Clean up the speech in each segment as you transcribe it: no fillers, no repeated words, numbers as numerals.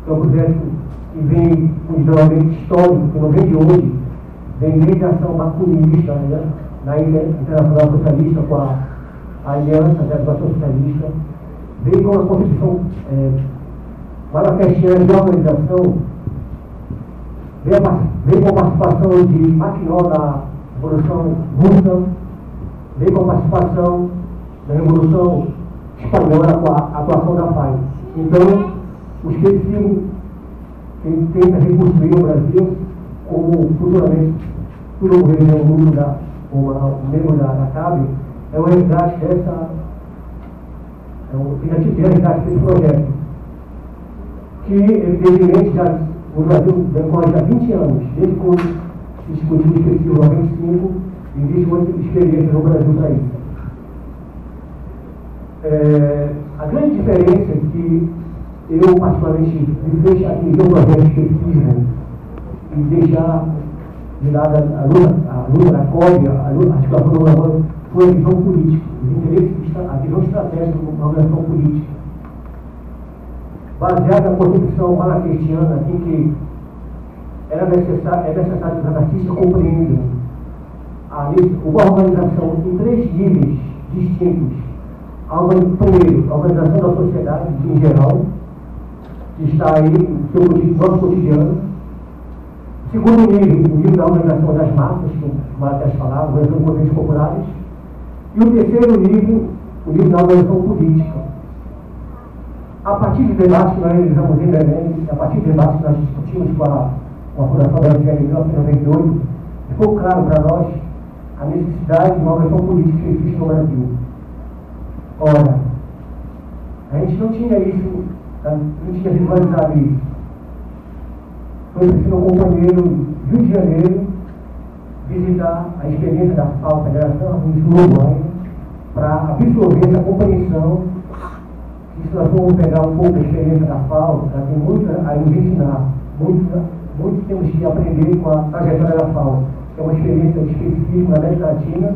que é um projeto que vem com desdobramento histórico, que não vem de hoje, vem desde a ação maculista, né, na Internacional Socialista, com a Aliança da Educação Socialista, vem com a concepção malaquistiana de organização, vem com a participação de Maquinó na Revolução Russa, vem com a participação da Revolução Espanhola com a atuação da FAI. Então, o específico que tenta reconstruir o Brasil, como futuramente tudo ocorreu no mundo o membro da CAB, é o resgate dessa, é o tentativa de resgate desse projeto, que evidentemente já o Brasil decorre há 20 anos, desde quando se discutiu o específico 95, existe muita experiência no Brasil para isso. A grande diferença é que eu, particularmente, me fez atingir um projeto específico e deixar de lado a luta da COB, a articulação do governo, foi a visão política, os interesses, a visão estratégica da organização política, baseada na concepção malaquistiana, em que é necessário que os anarquistas compreendam uma organização em 3 níveis distintos. Primeiro, a organização da sociedade em geral, que está aí no nosso cotidiano. Segundo nível, o nível da organização das massas, que o Marcos falava, a organização de movimentos populares. E o terceiro nível, o nível da organização política. A partir de debates que nós realizamos em Belém, a partir de debates que nós discutimos com a Fundação da UFRN em 1998, ficou claro para nós a necessidade de uma organização política que existe no Brasil. Ora, a gente não tinha isso, não tinha visualizado isso. Foi preciso um companheiro do Rio de Janeiro visitar a experiência da FAO, Federação do Uruguai, para absorver essa compreensão. E se nós formos pegar um pouco da experiência da FAO, ela tem muito a nos ensinar, muito temos que aprender com a trajetória da FAO, que é uma experiência específica na América Latina,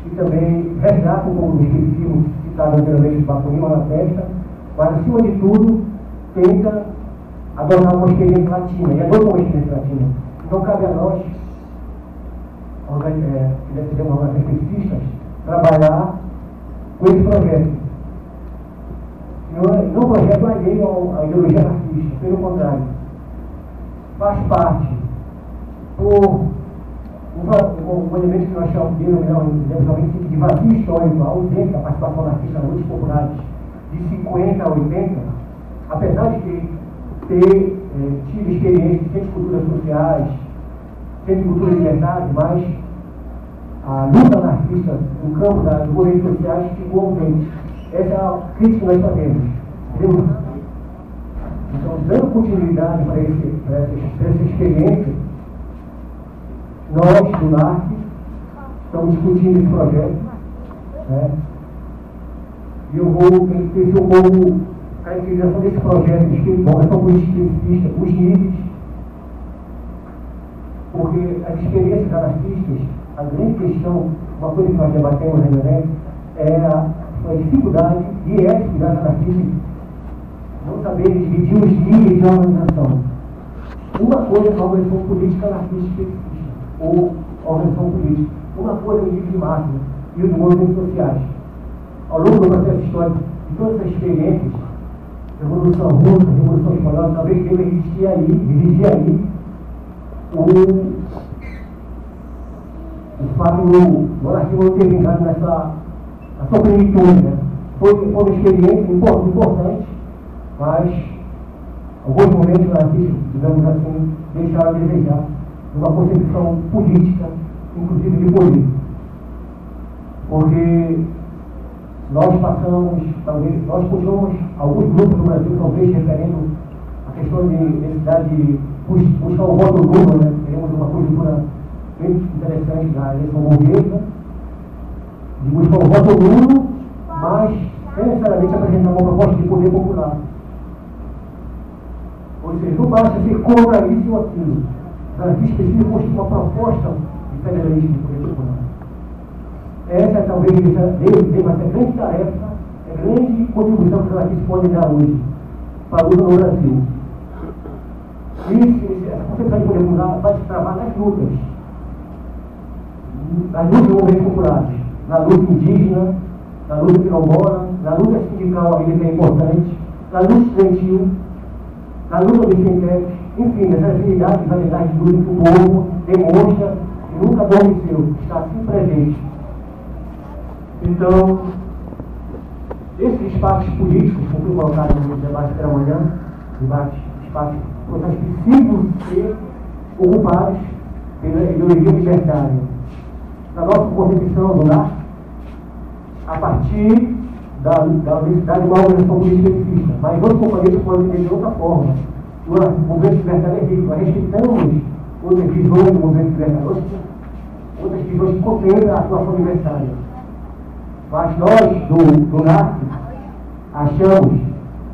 e também resgata um pouco do específico citado anteriormente do Bacuninho na festa, mas, acima de tudo, tenta adotar uma experiência latina, e adotou uma experiência latina. Então, cabe a nós, que deve ser uma organização especificista, trabalhar com esse projeto. Não projeto alheio à ideologia racista, pelo contrário, faz parte por um elemento que nós chamamos de vazio histórico, a ausência da participação anarquista nas lutas populares de 50 a 80, apesar de ter tido experiência de centros de culturas sociais, centros de cultura libertária, mas a luta anarquista no campo dos movimentos sociais ficou ausente. Essa é a crítica que nós fazemos. Entendeu? Então, dando continuidade para essa experiência, nós, do NARC, estamos discutindo esse projeto, né? E eu vou pensar um pouco a caracterização desse projeto, organização política especificista, os níveis, porque as experiências anarquistas, a grande questão, uma coisa que nós debatemos ainda, né, é a dificuldade e a dificuldade anarquista não saber dividir os níveis de organização. Uma coisa é a organização política anarquista específica, ou organização política. Uma coisa é o nível de máquina e os movimentos sociais. Ao longo do processo histórico, de todas essas experiências, Revolução Russa, Revolução Espanhola, talvez deva existir ali o fato do anarquismo não ter vingado nessa sua plenitude, né? Foi uma experiência importante, mas alguns momentos anarquistas, digamos assim, deixaram a desejar uma concepção política, inclusive de poder. Porque nós continuamos, alguns grupos do Brasil, talvez referendo a questão de necessidade de buscar o voto nulo, né? Teremos uma conjuntura bem interessante da eleição burguesa, de buscar o voto nulo, mas sem necessariamente apresentar uma proposta de poder popular. Ou seja, não basta ser contra isso ou aquilo. Os anarquistas precisam construir uma proposta de federalismo de poder popular. Essa talvez deva ser a grande tarefa, a grande contribuição que os anarquistas podem dar hoje para a luta no Brasil. essa concepção de poder popular vai se travar nas lutas de movimentos populares, na luta indígena, na luta quilombola, na luta sindical, ainda que é importante, na luta estudantil, na luta dos sem-tetos, enfim, essa agilidade e variedade de luta que o povo demonstra e nunca adormeceu, está assim presente. Então, esses espaços políticos, como foi colocado no debate pela manhã, espaços precisam ser ocupados pela ideologia libertária. Na nossa concepção do lar, a partir da necessidade de uma organização política específica. Mas outros companheiros podem entender de outra forma. O movimento libertário é rico, nós respeitamos outras visões do movimento libertário, outras visões que contemplam a atuação libertária. Mas nós, do NARC, achamos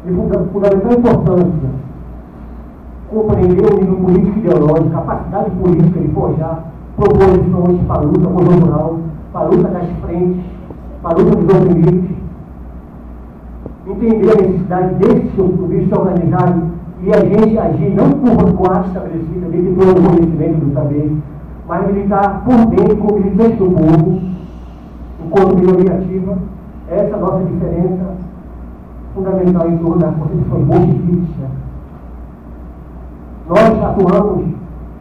de fundamental importância compreender o nível político e ideológico, a capacidade política de forjar proposições para a luta conjuntural, para a luta das frentes, para a luta dos oprimidos, entender a necessidade desses subs se organizarem e a gente agir não por arte estabelecida, dentro do conhecimento do saber, mas militar por dentro, como militante do povo, enquanto minoria ativa. Essa é a nossa diferença fundamental em torno das concepções bolchevistas. Nós atuamos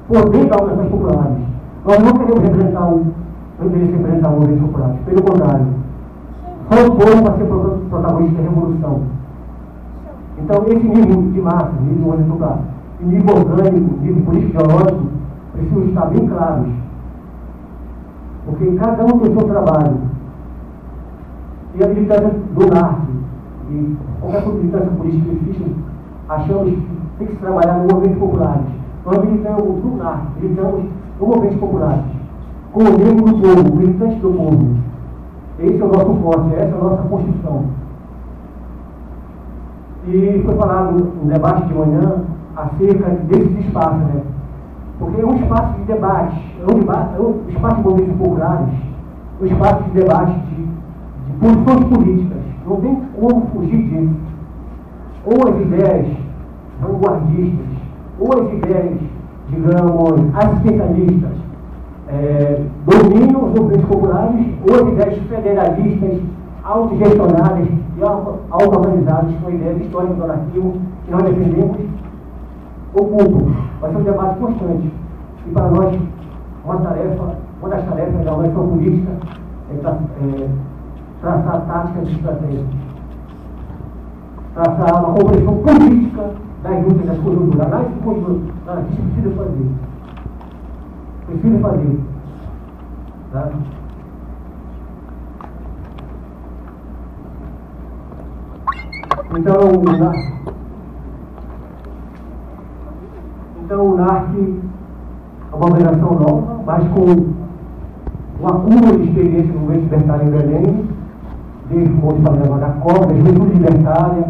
por dentro das organizações populares. Nós não queremos representar o movimento popular. Pelo contrário, só o povo para ser protagonista da revolução. Então, esse nível de massa, nível organizacional, nível orgânico, nível político ideológico, precisam estar bem claros. Porque cada um tem o seu trabalho. E a militância do NARC, e qualquer militância política que existe, achamos que tem que se trabalhar no movimento populares. Nós militamos do NARC, militamos no movimento populares, com o membro do povo, militante do povo. Esse é o nosso forte, essa é a nossa construção. E foi falado no debate de manhã acerca desses espaços, né? Porque é um espaço de debate, é um espaço de movimentos populares, um espaço de debate de posições políticas. Não tem como fugir disso. Ou as ideias vanguardistas, ou as ideias, digamos, assistencialistas, dominam os movimentos populares, ou as ideias federalistas, autogestionadas e auto-organizadas, com a ideia de história do anarquismo que nós defendemos, ocupam. Vai ser um debate constante. E para nós, uma das tarefas da organização política é traçar táticas e estratégias. Traçar uma compreensão política das lutas, das conjunturas. Análise conjuntural, isso precisa fazer. Precisa fazer. Tá? Então, o NARC é uma organização nova, mas com um acúmulo de experiência no movimento libertário em Belém, desde o movimento da COP, da juventude libertária.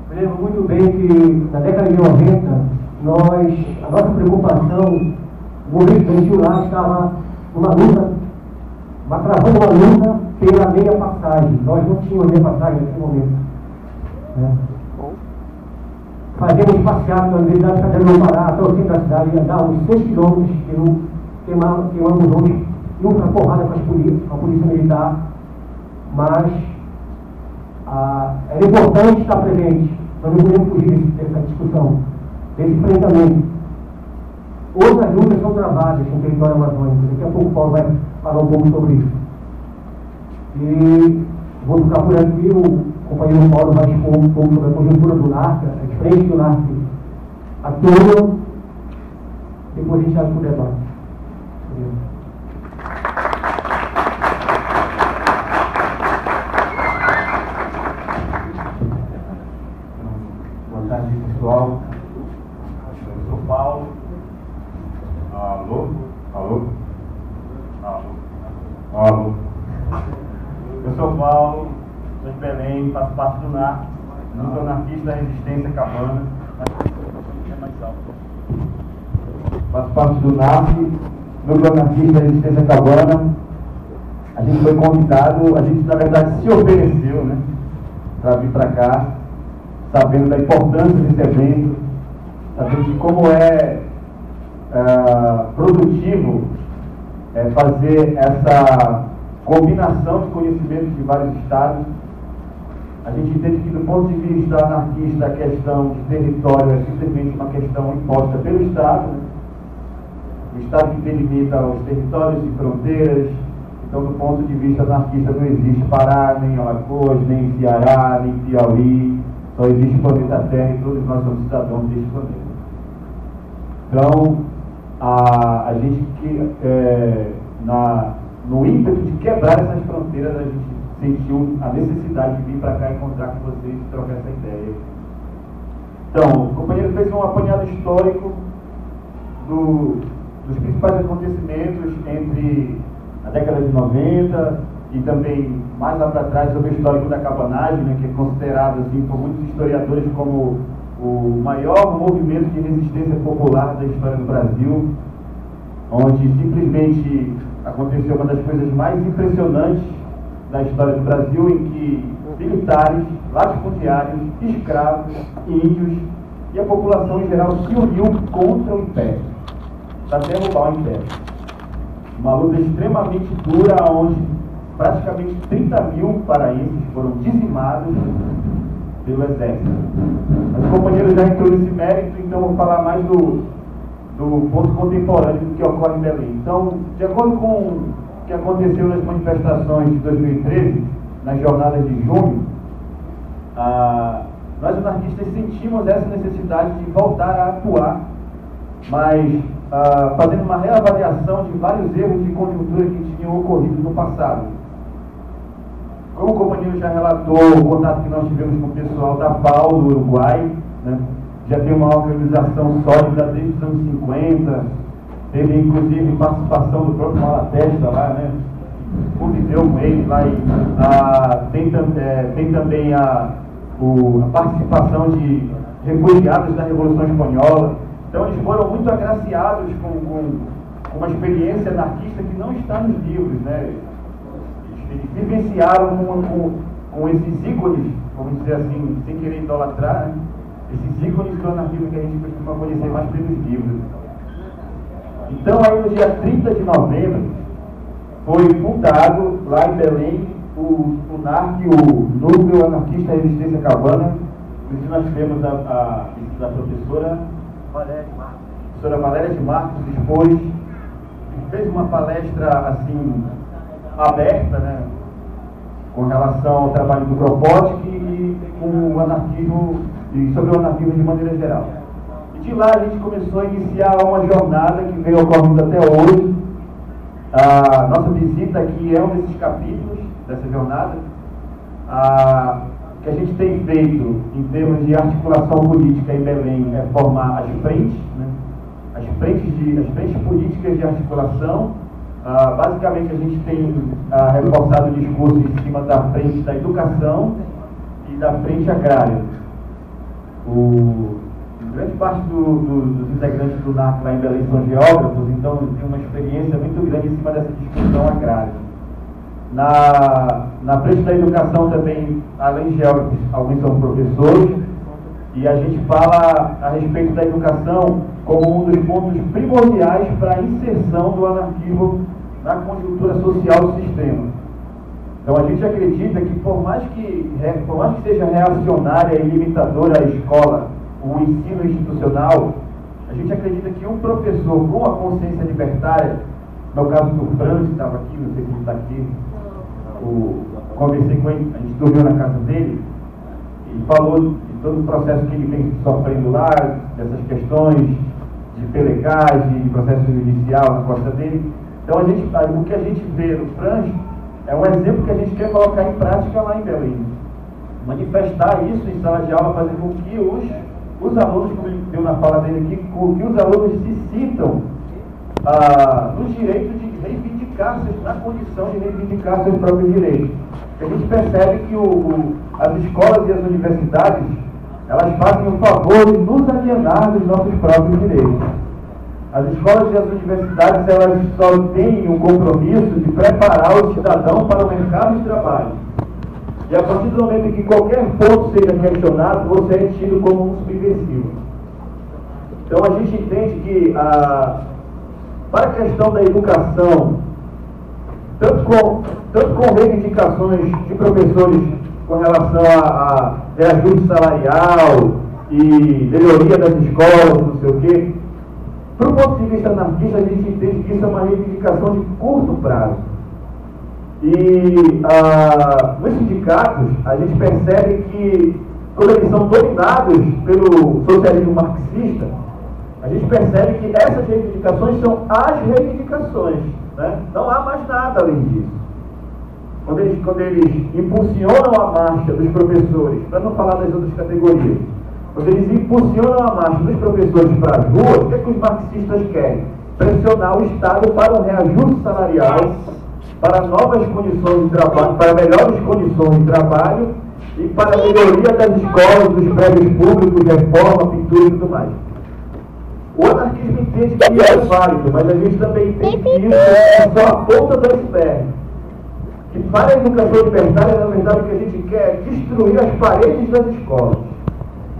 Me lembro muito bem que na década de 90, a nossa preocupação, o movimento estudantil lá estava numa luta, travando uma luta pela meia passagem. Nós não tínhamos meia passagem naquele momento. Fazemos passeata na Universidade Federal do Pará, até o centro da cidade, andar uns 6 quilômetros, queimamos ônibus, nunca porrada com a polícia militar, mas era importante estar presente. Nós não podemos fugir dessa discussão, desse enfrentamento. Outras lutas são travadas no território amazônico. Daqui a pouco o Paulo vai falar um pouco sobre isso. E vou ficar por aqui. O companheiro Paulo vai expor um pouco sobre a conjuntura do NARC, a diferença do NARC atua. Depois a gente abre para o debate. Boa tarde, pessoal. Eu sou Paulo. Alô? Eu sou Paulo, sou de Belém, faço parte do NARC, Núcleo Anarquista da Resistência Cabana. Faço parte do NARC, Núcleo Anarquista da Resistência Cabana. A gente foi convidado, a gente na verdade se ofereceu, né, para vir para cá, sabendo da importância desse evento, sabemos como é produtivo fazer essa combinação de conhecimentos de vários estados. A gente entende que, do ponto de vista anarquista, a questão de território é simplesmente uma questão imposta pelo Estado, né? O Estado que delimita os territórios e fronteiras. Então, do ponto de vista anarquista, não existe Pará, nem Alagoas, nem Ceará, nem Piauí. Só existe o planeta Terra e todos nós somos cidadãos deste planeta. Então, a gente no ímpeto de quebrar essas fronteiras, a gente sentiu a necessidade de vir para cá encontrar com vocês e trocar essa ideia. Então, o companheiro fez um apanhado histórico dos principais acontecimentos entre a década de 90 e também mais lá para trás sobre o histórico da cabanagem, né, que é considerado assim, por muitos historiadores como o maior movimento de resistência popular da história do Brasil, onde simplesmente aconteceu uma das coisas mais impressionantes da história do Brasil, em que militares, latifundiários, escravos, índios e a população em geral se uniu contra o Império, para derrubar o Império. Uma luta extremamente dura, onde praticamente 30 mil paraenses foram dizimados pelo Exército. Mas o companheiro já entrou nesse mérito, então vou falar mais do ponto contemporâneo do que ocorre em Belém. Então, de acordo com o que aconteceu nas manifestações de 2013, nas jornadas de junho, nós anarquistas sentimos essa necessidade de voltar a atuar, mas fazendo uma reavaliação de vários erros de conjuntura que tinham ocorrido no passado. Como o companheiro já relatou, o contato que nós tivemos com o pessoal da FAO do Uruguai, né, já tem uma organização sólida desde os anos 50, teve inclusive participação do próprio Malatesta lá, né, conviveu com ele lá, e tem também a participação de refugiados da Revolução Espanhola. Então eles foram muito agraciados com uma experiência anarquista que não está nos livros, né? Eles vivenciaram com esses ícones, vamos dizer assim, sem querer idolatrar, né? Esses ícones do anarquismo que a gente costuma conhecer mais pelos livros. Então, aí no dia 30 de novembro, foi fundado lá em Belém o NARC, o Núcleo Anarquista Resistência Cabana. Inclusive nós tivemos a professora Valéria de Marcos expôs, fez uma palestra assim aberta, né, com relação ao trabalho do Kropotkin e com o anarquismo e sobre o anarquismo de maneira geral. E de lá a gente começou a iniciar uma jornada que veio ocorrendo até hoje. A nossa visita aqui é um desses capítulos dessa jornada. Que a gente tem feito em termos de articulação política em Belém é formar as frentes, né? As frentes políticas de articulação. Basicamente a gente tem reforçado o discurso em cima da frente da educação e da frente agrária. Grande parte dos integrantes do NARC lá em Belém são geógrafos, então tem uma experiência muito grande em cima dessa discussão agrária. Na frente da educação também, além de geógrafos, alguns são professores, e a gente fala a respeito da educação como um dos pontos primordiais para a inserção do anarquismo na conjuntura social do sistema. Então a gente acredita que por mais que seja reacionária e limitadora a escola, o ensino institucional, a gente acredita que um professor com a consciência libertária, no caso do Franz, que estava aqui, não sei se ele está aqui, conversei com ele, a gente dormiu na casa dele, e falou de todo o processo que ele vem sofrendo lá, dessas questões de pelegagem, de processo judicial na costa dele. Então o que a gente vê no Franz é um exemplo que a gente quer colocar em prática lá em Belém. Manifestar isso em sala de aula, fazer com que os alunos, como ele deu na fala dele aqui, com que os alunos se sintam no direito de reivindicar, na condição de reivindicar seus próprios direitos. A gente percebe que as escolas e as universidades, elas fazem o favor de nos alienar dos nossos próprios direitos. As escolas e as universidades, elas só têm o compromisso de preparar o cidadão para o mercado de trabalho. E a partir do momento em que qualquer ponto seja questionado, você é tido como um subversivo. Então a gente entende que para a questão da educação, tanto com reivindicações de professores com relação a reajuste salarial e melhoria das escolas, não sei o quê, para o ponto de vista anarquista, a gente entende que isso é uma reivindicação de curto prazo. E nos sindicatos, a gente percebe que, quando eles são dominados pelo socialismo marxista, a gente percebe que essas reivindicações são as reivindicações, né? Não há mais nada além disso. Quando eles impulsionam a marcha dos professores, para não falar das outras categorias, quando eles impulsionam a marcha dos professores para as ruas, o que é que os marxistas querem? Pressionar o Estado para um reajuste salarial, para novas condições de trabalho, para melhores condições de trabalho e para a melhoria das escolas, dos prédios públicos, reforma, pintura e tudo mais. O anarquismo entende que é válido, mas a gente também entende que isso é só a ponta do iceberg. Que para a educação libertária, na verdade, o que a gente quer é destruir as paredes das escolas.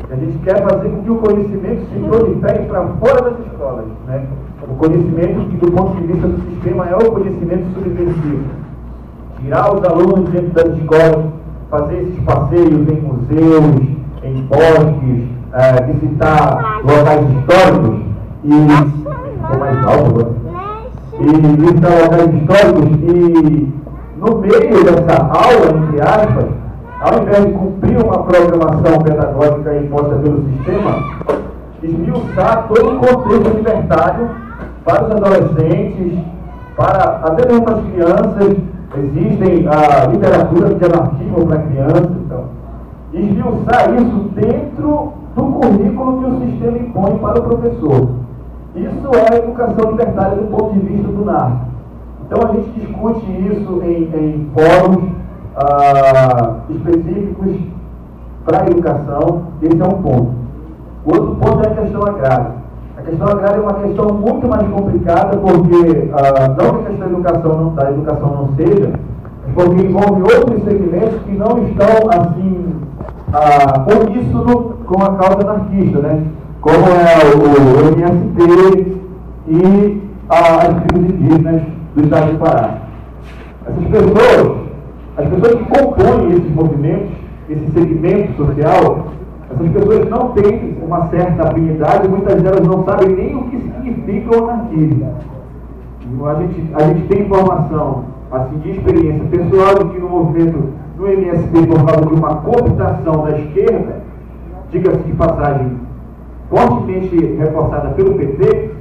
A gente quer fazer com que o conhecimento se prolifere para fora das escolas, né? O conhecimento que, do ponto de vista do sistema, é o conhecimento subversivo. Tirar os alunos dentro das escolas, fazer esses passeios em museus, em bosques, visitar locais históricos e visitar locais históricos e, no meio dessa aula, entre aspas, ao invés de cumprir uma programação pedagógica imposta pelo sistema, esmiuçar todo o contexto libertário para os adolescentes, até mesmo para as crianças. Existem literaturas de anarquismo para crianças, então, esmiuçar isso dentro do currículo que o sistema impõe para o professor. Isso é a educação libertária do ponto de vista do NAR. Então a gente discute isso em fóruns específicos para a educação. Esse é um ponto. O outro ponto é a questão agrária. A questão agrária é uma questão muito mais complicada, porque não que a questão da educação não seja, mas porque envolve outros segmentos que não estão assim uníssono com a causa anarquista, né? Como é o MST e as tribos indígenas do estado do Pará. Essas pessoas, as pessoas que compõem esses movimentos, esse segmento social, essas pessoas não têm uma certa afinidade, muitas delas não sabem nem o que significa o anarquismo. A gente tem informação, assim, de experiência pessoal, de que no movimento do MST, por causa de uma cooptação da esquerda, diga-se de passagem, fortemente reforçada pelo PT,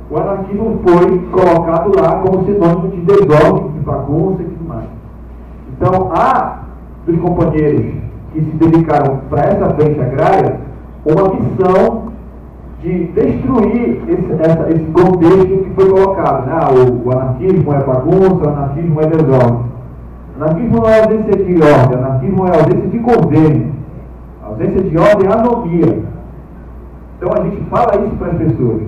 o anarquismo foi colocado lá como sinônimo de desordem, de bagunça e tudo mais. Então, há dos companheiros que se dedicaram para essa frente agrária uma missão de destruir esse contexto que foi colocado, né? O anarquismo é bagunça, o anarquismo é desordem. O anarquismo não é ausência de ordem, o anarquismo é ausência de governo. A ausência de ordem é anomia. Então a gente fala isso para as pessoas.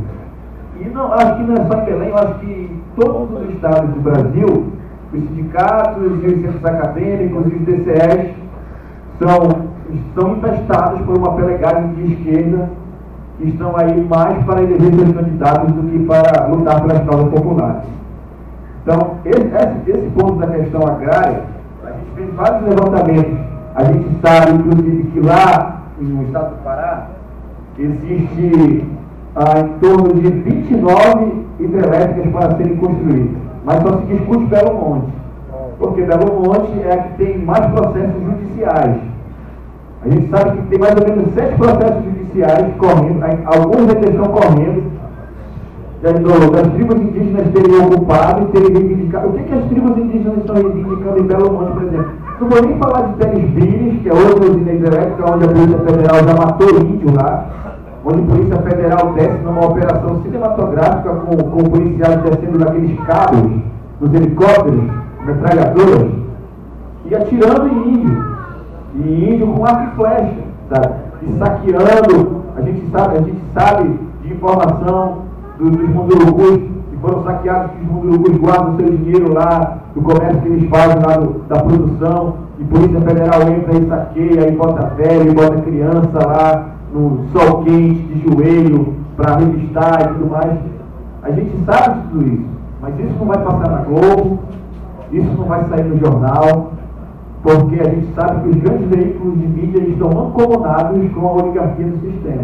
E não, acho que não é só em Belém, eu acho que em todos os estados do Brasil, os sindicatos, os centros acadêmicos e os DCEs estão infestados por uma pelegagem de esquerda que estão aí mais para eleger seus candidatos do que para lutar pelas causas populares. Então, esse ponto da questão agrária, a gente fez vários levantamentos. A gente sabe, inclusive, que lá no estado do Pará existe em torno de 29 hidrelétricas para serem construídas, mas só se discute Belo Monte, porque Belo Monte é a que tem mais processos judiciais. A gente sabe que tem mais ou menos 7 processos judiciais correndo, alguns ainda estão correndo, das tribos indígenas terem ocupado e terem reivindicado. O que as tribos indígenas estão reivindicando em Belo Monte, por exemplo? Não vou nem falar de Teles Pires, que é outra usina hidrelétrica, onde a Polícia Federal já matou índio lá, onde a Polícia Federal desce numa operação cinematográfica com policiais descendo daqueles cabos, nos helicópteros, metralhadoras, e atirando em índio. E índio com arco e flecha, sabe? E saqueando. A gente sabe de informação dos mundurucus que foram saqueados, que os mundurucus guardam o seu dinheiro lá, do comércio que eles fazem lá da produção, e a Polícia Federal entra e saqueia, e bota velho, e bota criança lá no sol quente, de joelho, para revistar e tudo mais. A gente sabe de tudo isso, mas isso não vai passar na Globo, isso não vai sair no jornal, porque a gente sabe que os grandes veículos de mídia estão mancomunados com a oligarquia do sistema.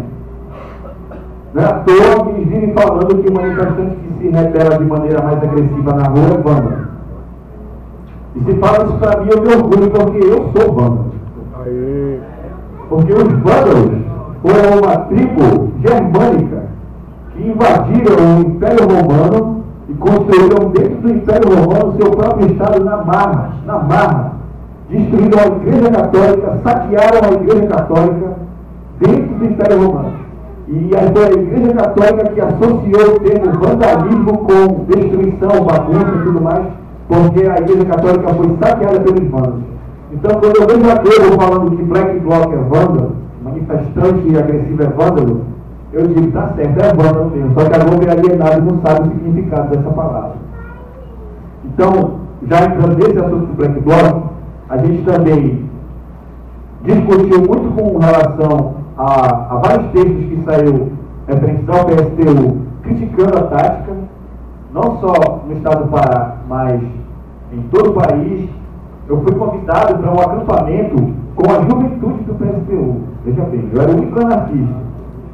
Não é à toa que eles vivem falando que o manifestante que se rebela de maneira mais agressiva na rua é vândalo. E se fala isso para mim, eu me orgulho, porque eu sou vândalo. Porque os vândalos foram uma tribo germânica que invadiram o Império Romano e construíram dentro do Império Romano seu próprio estado na marra. Destruíram a Igreja Católica, saquearam a Igreja Católica dentro do Império Romano. E foi a Igreja Católica que associou o termo vandalismo com destruição, bagunça e tudo mais, porque a Igreja Católica foi saqueada pelos vândalos. Então, quando eu vejo a Globo falando que Black Bloc é vândalo, manifestante e agressivo é vândalo, eu digo, tá certo, é vândalo mesmo. Só que a Globo é alienada e não sabe o significado dessa palavra. Então, já entrando nesse assunto do Black Bloc, a gente também discutiu muito com relação a vários textos que saiu referentes ao PSTU criticando a tática, não só no estado do Pará, mas em todo o país. Eu fui convidado para um acampamento com a juventude do PSTU. Veja bem, eu era o único anarquista,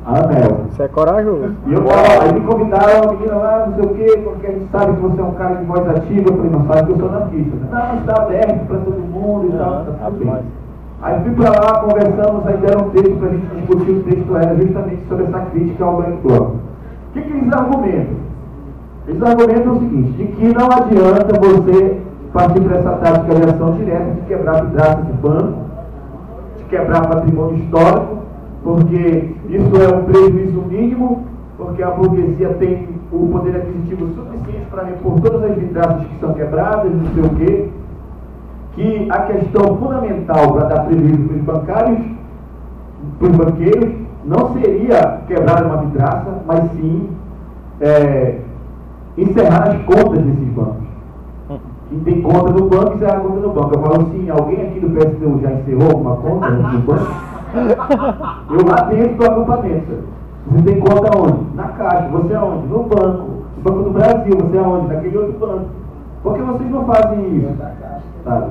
a Anel. Você é corajoso. E eu tava, aí me convidaram, a menina lá, não sei o quê, porque a gente sabe que você é um cara de voz ativa. Eu falei, não sabe que eu sou anarquista. Não, está aberto para todo mundo e tal, tá tudo bem. Aí fui para lá, conversamos, aí deram um texto para a gente discutir. O texto era justamente sobre essa crítica ao Black Bloc. O que eles argumentam? Eles argumentam o seguinte, de que não adianta você partir para essa tática de ação direta, de quebrar vidraça de banco, de quebrar patrimônio histórico, porque isso é um prejuízo mínimo, porque a burguesia tem o poder aquisitivo suficiente para repor todas as vidraças que são quebradas, não sei o quê, que a questão fundamental para dar prejuízo para os bancários, para os banqueiros, não seria quebrar uma vidraça, mas sim encerrar as contas desses bancos. Quem tem conta no banco, encerra a conta no banco. Eu falo assim, alguém aqui do PSTU já encerrou alguma conta no banco? Eu lá dentro do acampamento. Você tem conta onde? Na Caixa. Você aonde? No banco. No Banco do Brasil. Você aonde? Naquele outro banco. Por que vocês não fazem isso? Sabe?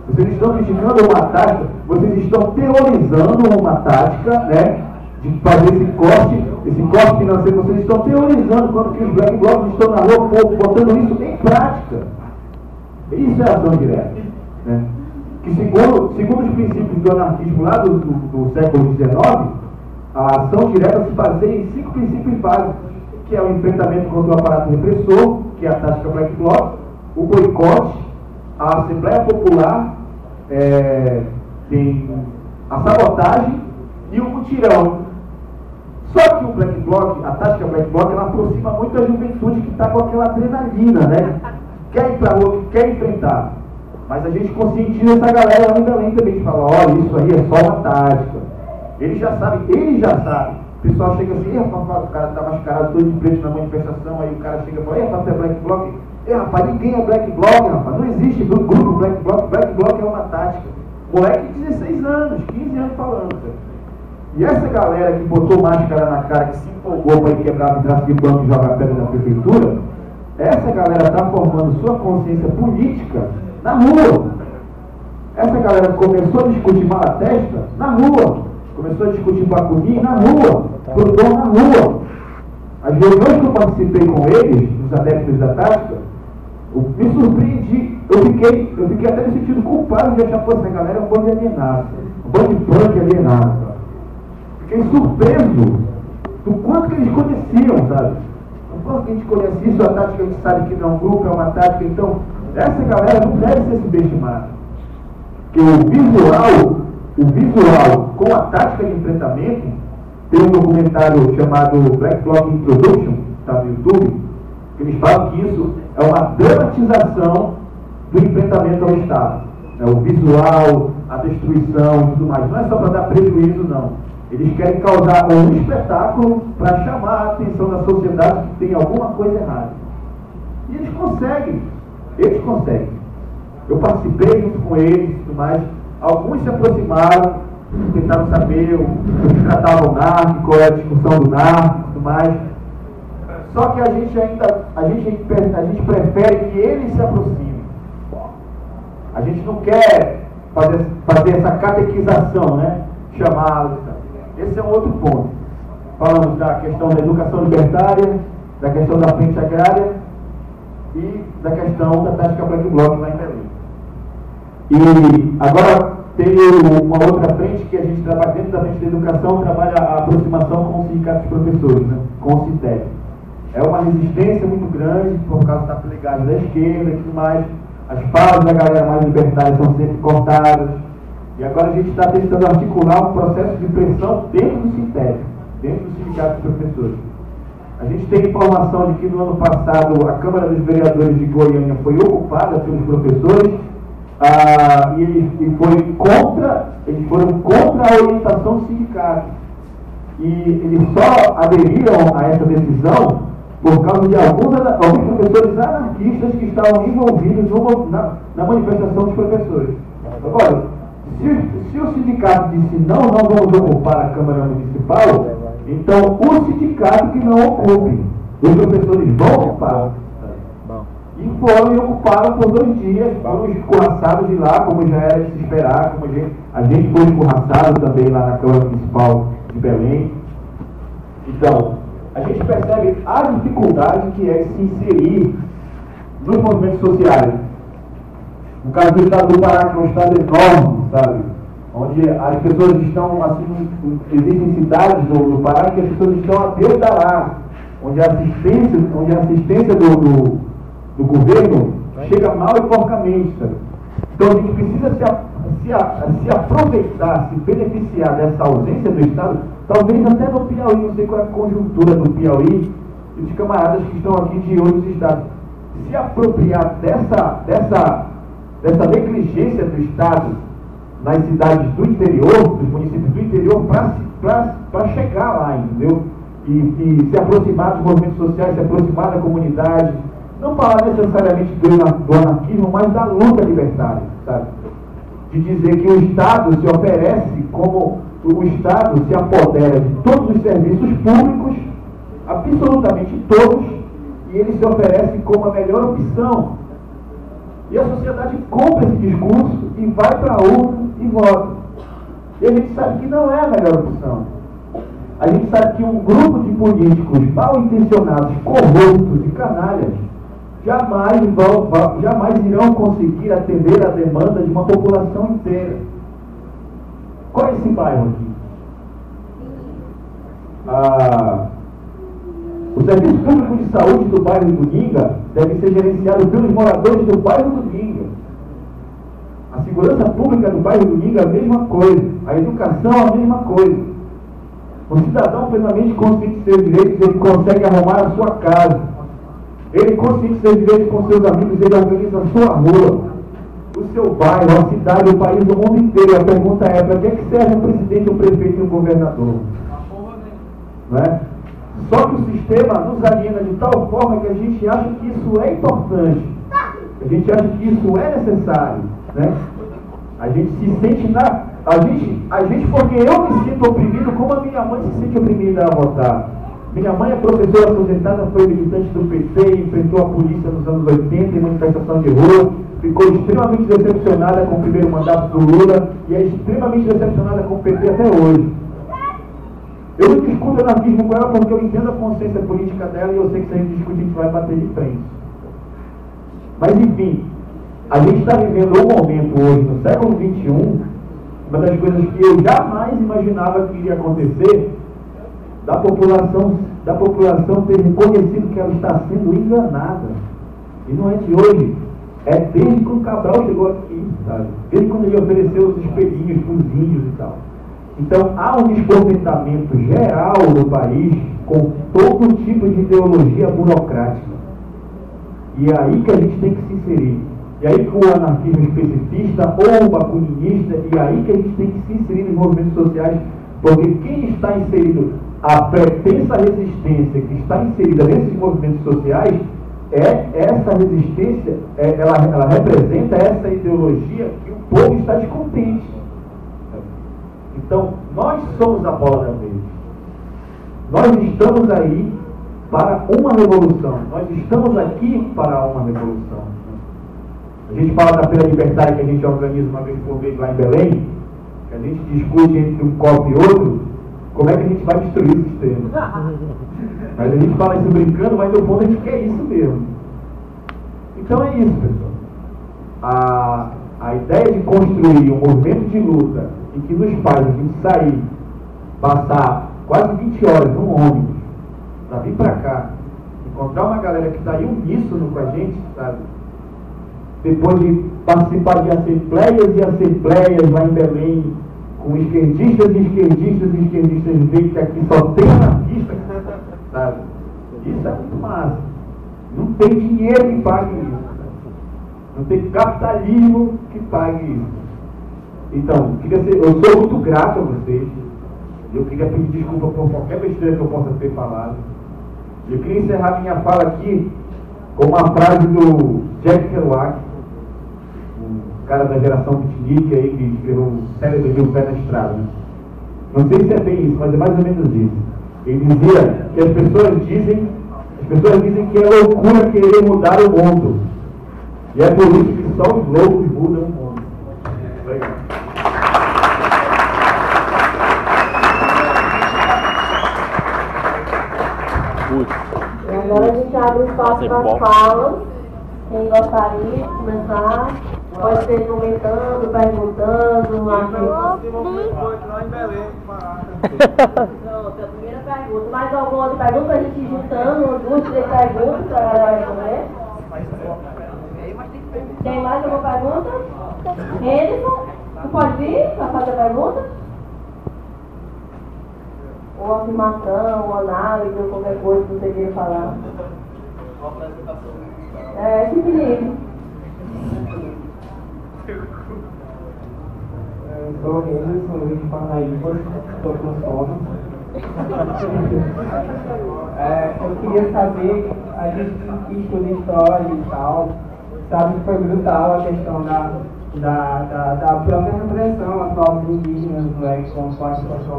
Vocês estão criticando uma tática, vocês estão teorizando uma tática, né, de fazer esse corte financeiro. Vocês estão teorizando quando que os Black Blocs estão na rua botando isso em prática. Isso é ação direta, né? Que segundo os princípios do anarquismo lá do século XIX, a ação direta se baseia em 5 princípios básicos, que é o enfrentamento contra o aparato repressor, que é a tática Black Bloc, o boicote, a Assembleia Popular, tem a sabotagem e o mutirão. Só que o Black Bloc, a tática Black Bloc, ela aproxima muito a juventude que está com aquela adrenalina, né? Quer ir para a rua, quer enfrentar. Mas a gente conscientiza essa galera lá em Belém também, de falar, olha, isso aí é só uma tática. Ele já sabe. O pessoal chega assim, rapaz, o cara tá mascarado todo de preto na manifestação, aí o cara chega e fala, rapaz, você é Black Bloc? Rapaz, ninguém é Black Bloc, rapaz, não existe grupo Black Bloc é uma tática. Moleque de 16 anos, 15 anos falando, sabe? E essa galera que botou máscara na cara, que se empolgou para ir quebrar a vidraça de banco e jogar pedra na prefeitura, essa galera está formando sua consciência política na rua. Essa galera começou a discutir Malatesta na rua, começou a discutir Bacuni na rua, Proudhon na rua. As reuniões que eu participei com eles, os adeptos da tática, me surpreendi. Eu fiquei até me sentindo culpado de achar que essa galera é um bando de alienado, um bando de punk alienado. Fiquei surpreso do quanto que eles conheciam, sabe? O quanto que a gente conhece isso, a tática a gente sabe que não é um grupo, é uma tática. Então, essa galera não deve ser subestimada. Porque o visual com a tática de enfrentamento, tem um documentário chamado Black Bloc Introduction, está no YouTube, que eles falam que isso é uma dramatização do enfrentamento ao Estado. O visual, a destruição e tudo mais. Não é só para dar prejuízo, não. Eles querem causar um espetáculo para chamar a atenção da sociedade que tem alguma coisa errada. E eles conseguem. Eles conseguem. Eu participei junto com eles e tudo mais. Alguns se aproximaram, tentaram saber o que tratava o NARC, qual é a discussão do NARC e tudo mais. Só que a gente prefere que eles se aproximem. A gente não quer fazer essa catequização, né? Chamá-los. Esse é um outro ponto. Falamos da questão da educação libertária, da questão da frente agrária e da questão da tática Black Bloc lá em Belém. E agora tem uma outra frente que a gente trabalha dentro da frente da educação, trabalha a aproximação com os sindicatos de professores, né? Com o SINTEC. É uma resistência muito grande por causa da plegagem da esquerda e tudo mais. As falas da galera mais libertária são sempre cortadas. E agora a gente está tentando articular um processo de pressão dentro do SINTEC, dentro do sindicato de professores. A gente tem informação de que no ano passado a Câmara dos Vereadores de Goiânia foi ocupada pelos professores e eles foram contra a orientação do sindicato. E eles só aderiram a essa decisão por causa de alguns professores anarquistas que estavam envolvidos na manifestação dos professores. Agora, se o sindicato disse não vamos ocupar a Câmara Municipal, então o sindicato que não ocupe, os professores vão ocupar. E foram e ocuparam por 2 dias, foram escorraçados de lá, como já era de se esperar, como a gente foi escorraçado também lá na Câmara Municipal de Belém. Então, a gente percebe a dificuldade que é se inserir nos movimentos sociais. No caso do estado do Pará, que é um estado enorme, sabe? Onde as pessoas estão, assim, existem cidades do Pará que as pessoas estão a Deus dará, onde a assistência do governo chega mal e porcamente, sabe? Então a gente precisa se aproveitar, se beneficiar dessa ausência do Estado, talvez até no Piauí, não sei qual é a conjuntura do Piauí e dos camaradas que estão aqui de outros estados, se apropriar dessa negligência do Estado nas cidades do interior, dos municípios do interior, para chegar lá, entendeu? E se aproximar dos movimentos sociais, se aproximar da comunidade, não falar necessariamente do anarquismo, mas da luta libertária, sabe? De dizer que o Estado se oferece como o Estado se apodera de todos os serviços públicos, absolutamente todos, e ele se oferece como a melhor opção. E a sociedade compra esse discurso e vai para a urna e vota. E a gente sabe que não é a melhor opção. A gente sabe que um grupo de políticos mal intencionados, corruptos e canalhas jamais irão conseguir atender a demanda de uma população inteira. Qual é esse bairro aqui? O Serviço Público de Saúde do bairro do Ginga deve ser gerenciado pelos moradores do bairro do Ginga. A segurança pública do bairro do Ginga é a mesma coisa. A educação é a mesma coisa. O cidadão plenamente consciente de seus direitos, ele consegue arrumar a sua casa. Ele consciente de seus direitos com seus amigos, ele organiza a sua rua, o seu bairro, a cidade, o país, o mundo inteiro. A pergunta é, para que serve um presidente, um prefeito e um governador? Não é? Só que o sistema nos aliena de tal forma que a gente acha que isso é importante. A gente acha que isso é necessário. Né? A gente se sente a gente, porque eu me sinto oprimido como a minha mãe se sente oprimida a votar. Minha mãe é professora aposentada, foi militante do PT, enfrentou a polícia nos anos 80 em manifestação de rua, ficou extremamente decepcionada com o primeiro mandato do Lula e é extremamente decepcionada com o PT até hoje. Eu não discuto anarquismo com ela porque eu entendo a consciência política dela e eu sei que se a gente discutir, a gente vai bater de frente. Mas enfim, a gente está vivendo um momento hoje, no século XXI, uma das coisas que eu jamais imaginava que iria acontecer, da população ter reconhecido que ela está sendo enganada. E não é de hoje, é desde que o Cabral chegou aqui, sabe? Desde quando ele ofereceu os espelhinhos para os índios e tal. Então há um descontentamento geral no país com todo tipo de ideologia burocrática. E é aí que a gente tem que se inserir. E aí que o anarquismo especificista ou o bakuninista, e aí que a gente tem que se inserir nos movimentos sociais, porque quem está inserido, a pretensa resistência que está inserida nesses movimentos sociais, essa resistência, ela representa essa ideologia que o povo está descontente. Então, Então, nós somos a bola da vez. Nós estamos aí para uma revolução. Nós estamos aqui para uma revolução. A gente fala da Feira Libertária que a gente organiza uma vez por mês lá em Belém, que a gente discute entre um copo e outro, como é que a gente vai destruir o sistema. Mas a gente fala isso brincando, mas no fundo a gente quer isso mesmo. Então é isso, pessoal. A ideia de construir um movimento de luta em que nos faz a gente sair, passar quase 20 horas num ônibus, para vir para cá, encontrar uma galera que está aí uníssono com a gente, sabe? Depois de participar de assembleias e assembleias lá em Belém, com esquerdistas e esquerdistas e esquerdistas, veem que aqui só tem anarquista, sabe? Isso é muito massa. Não tem dinheiro que pague isso. Não tem capitalismo que pague isso. Então, eu sou muito grato a vocês. Eu queria pedir desculpa por qualquer besteira que eu possa ter falado. Eu queria encerrar minha fala aqui com uma frase do Jack Kerouac, um cara da geração beatnik aí, que escreveu um célebre livro Pé na Estrada. Né? Não sei se é bem isso, mas é mais ou menos isso. Ele dizia que as pessoas dizem que é loucura querer mudar o mundo. E é por isso que só os loucos mudam o mundo. Legal. E agora a gente abre o espaço para as falas. Quem gostaria de começar, pode ser comentando, perguntando. Lá em Belém. Pronto, a primeira pergunta. Mais alguma outra pergunta para a gente ir juntando? 2, 3 perguntas para a galera responder? Tem mais alguma pergunta? Henderson, tu pode vir para fazer a pergunta? Ou afirmação, ou análise, ou qualquer coisa que você queira falar. Fique livre. Eu sou o Henderson, eu vim de Parnaíba, estou com sono. Eu queria saber, a gente que estuda história e tal, sabe que foi brutal a questão da própria repressão aos povos indígenas, né, com a participação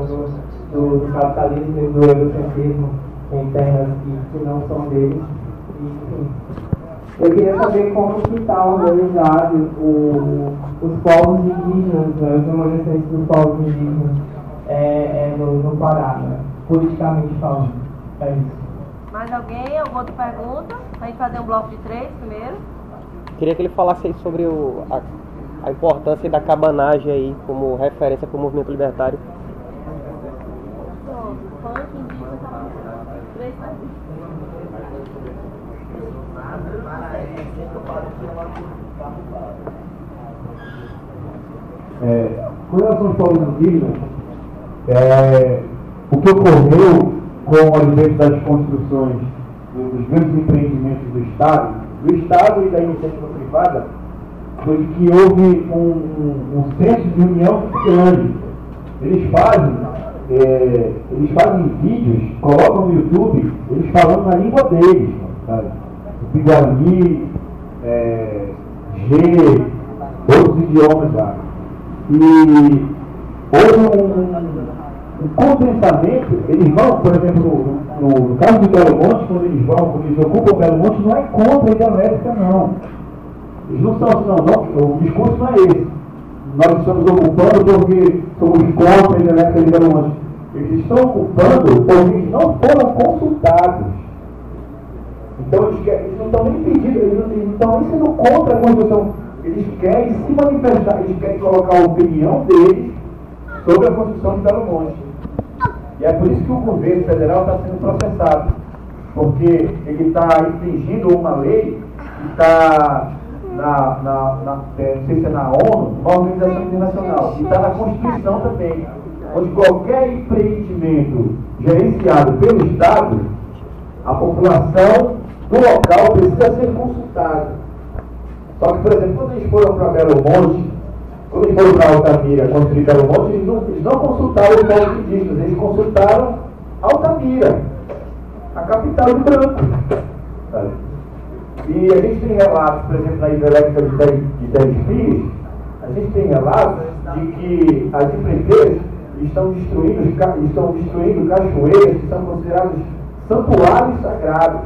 do capitalismo e do eurocentrismo em terras que não são deles. Enfim. Eu queria saber como que está organizado os povos indígenas, né, os remanescentes dos povos indígenas no Pará, né, politicamente falando. É isso. Mais alguém? Alguma outra pergunta? A gente fazer um bloco de 3 primeiro. Queria que ele falasse aí sobre a importância da cabanagem aí como referência para o movimento libertário. Pronto, funk, indígena, 3 Com relação aos povos indígenas, o que ocorreu com o advento das construções dos grandes empreendimentos do Estado e da iniciativa privada, foi que houve um senso de união grande. Eles fazem vídeos, colocam no YouTube, eles falando na língua deles, sabe? O Piguani, G, outros idiomas lá. E houve um contentamento. Eles vão, por exemplo, no caso do Belo Monte, quando eles ocupam o Belo Monte, não é contra a hidrelétrica, não. Eles não são assim, não, o discurso não é esse. Nós estamos ocupando porque somos contra a hidrelétrica de Belo Monte. Eles estão ocupando porque eles não foram consultados. Então eles não estão nem pedindo, eles não estão nem sendo contra a Constituição. Eles querem se manifestar, eles querem colocar a opinião deles sobre a Constituição de Belo Monte. E é por isso que o governo federal está sendo processado. Porque ele está infringindo uma lei que está não sei se é na ONU, uma organização internacional, e está na Constituição também, onde qualquer empreendimento gerenciado pelo Estado, a população do local precisa ser consultada. Só que, por exemplo, quando eles foram para Belo Monte, quando eles foram para Altamira construir Belo Monte, eles não consultaram os povos indígenas, eles consultaram Altamira, a capital do branco. Sabe? E a gente tem relatos, por exemplo, na hidrelétrica de Dez Filhos, a gente tem relatos de que as empreiteiras estão destruindo cachoeiras que são consideradas santuários sagrados,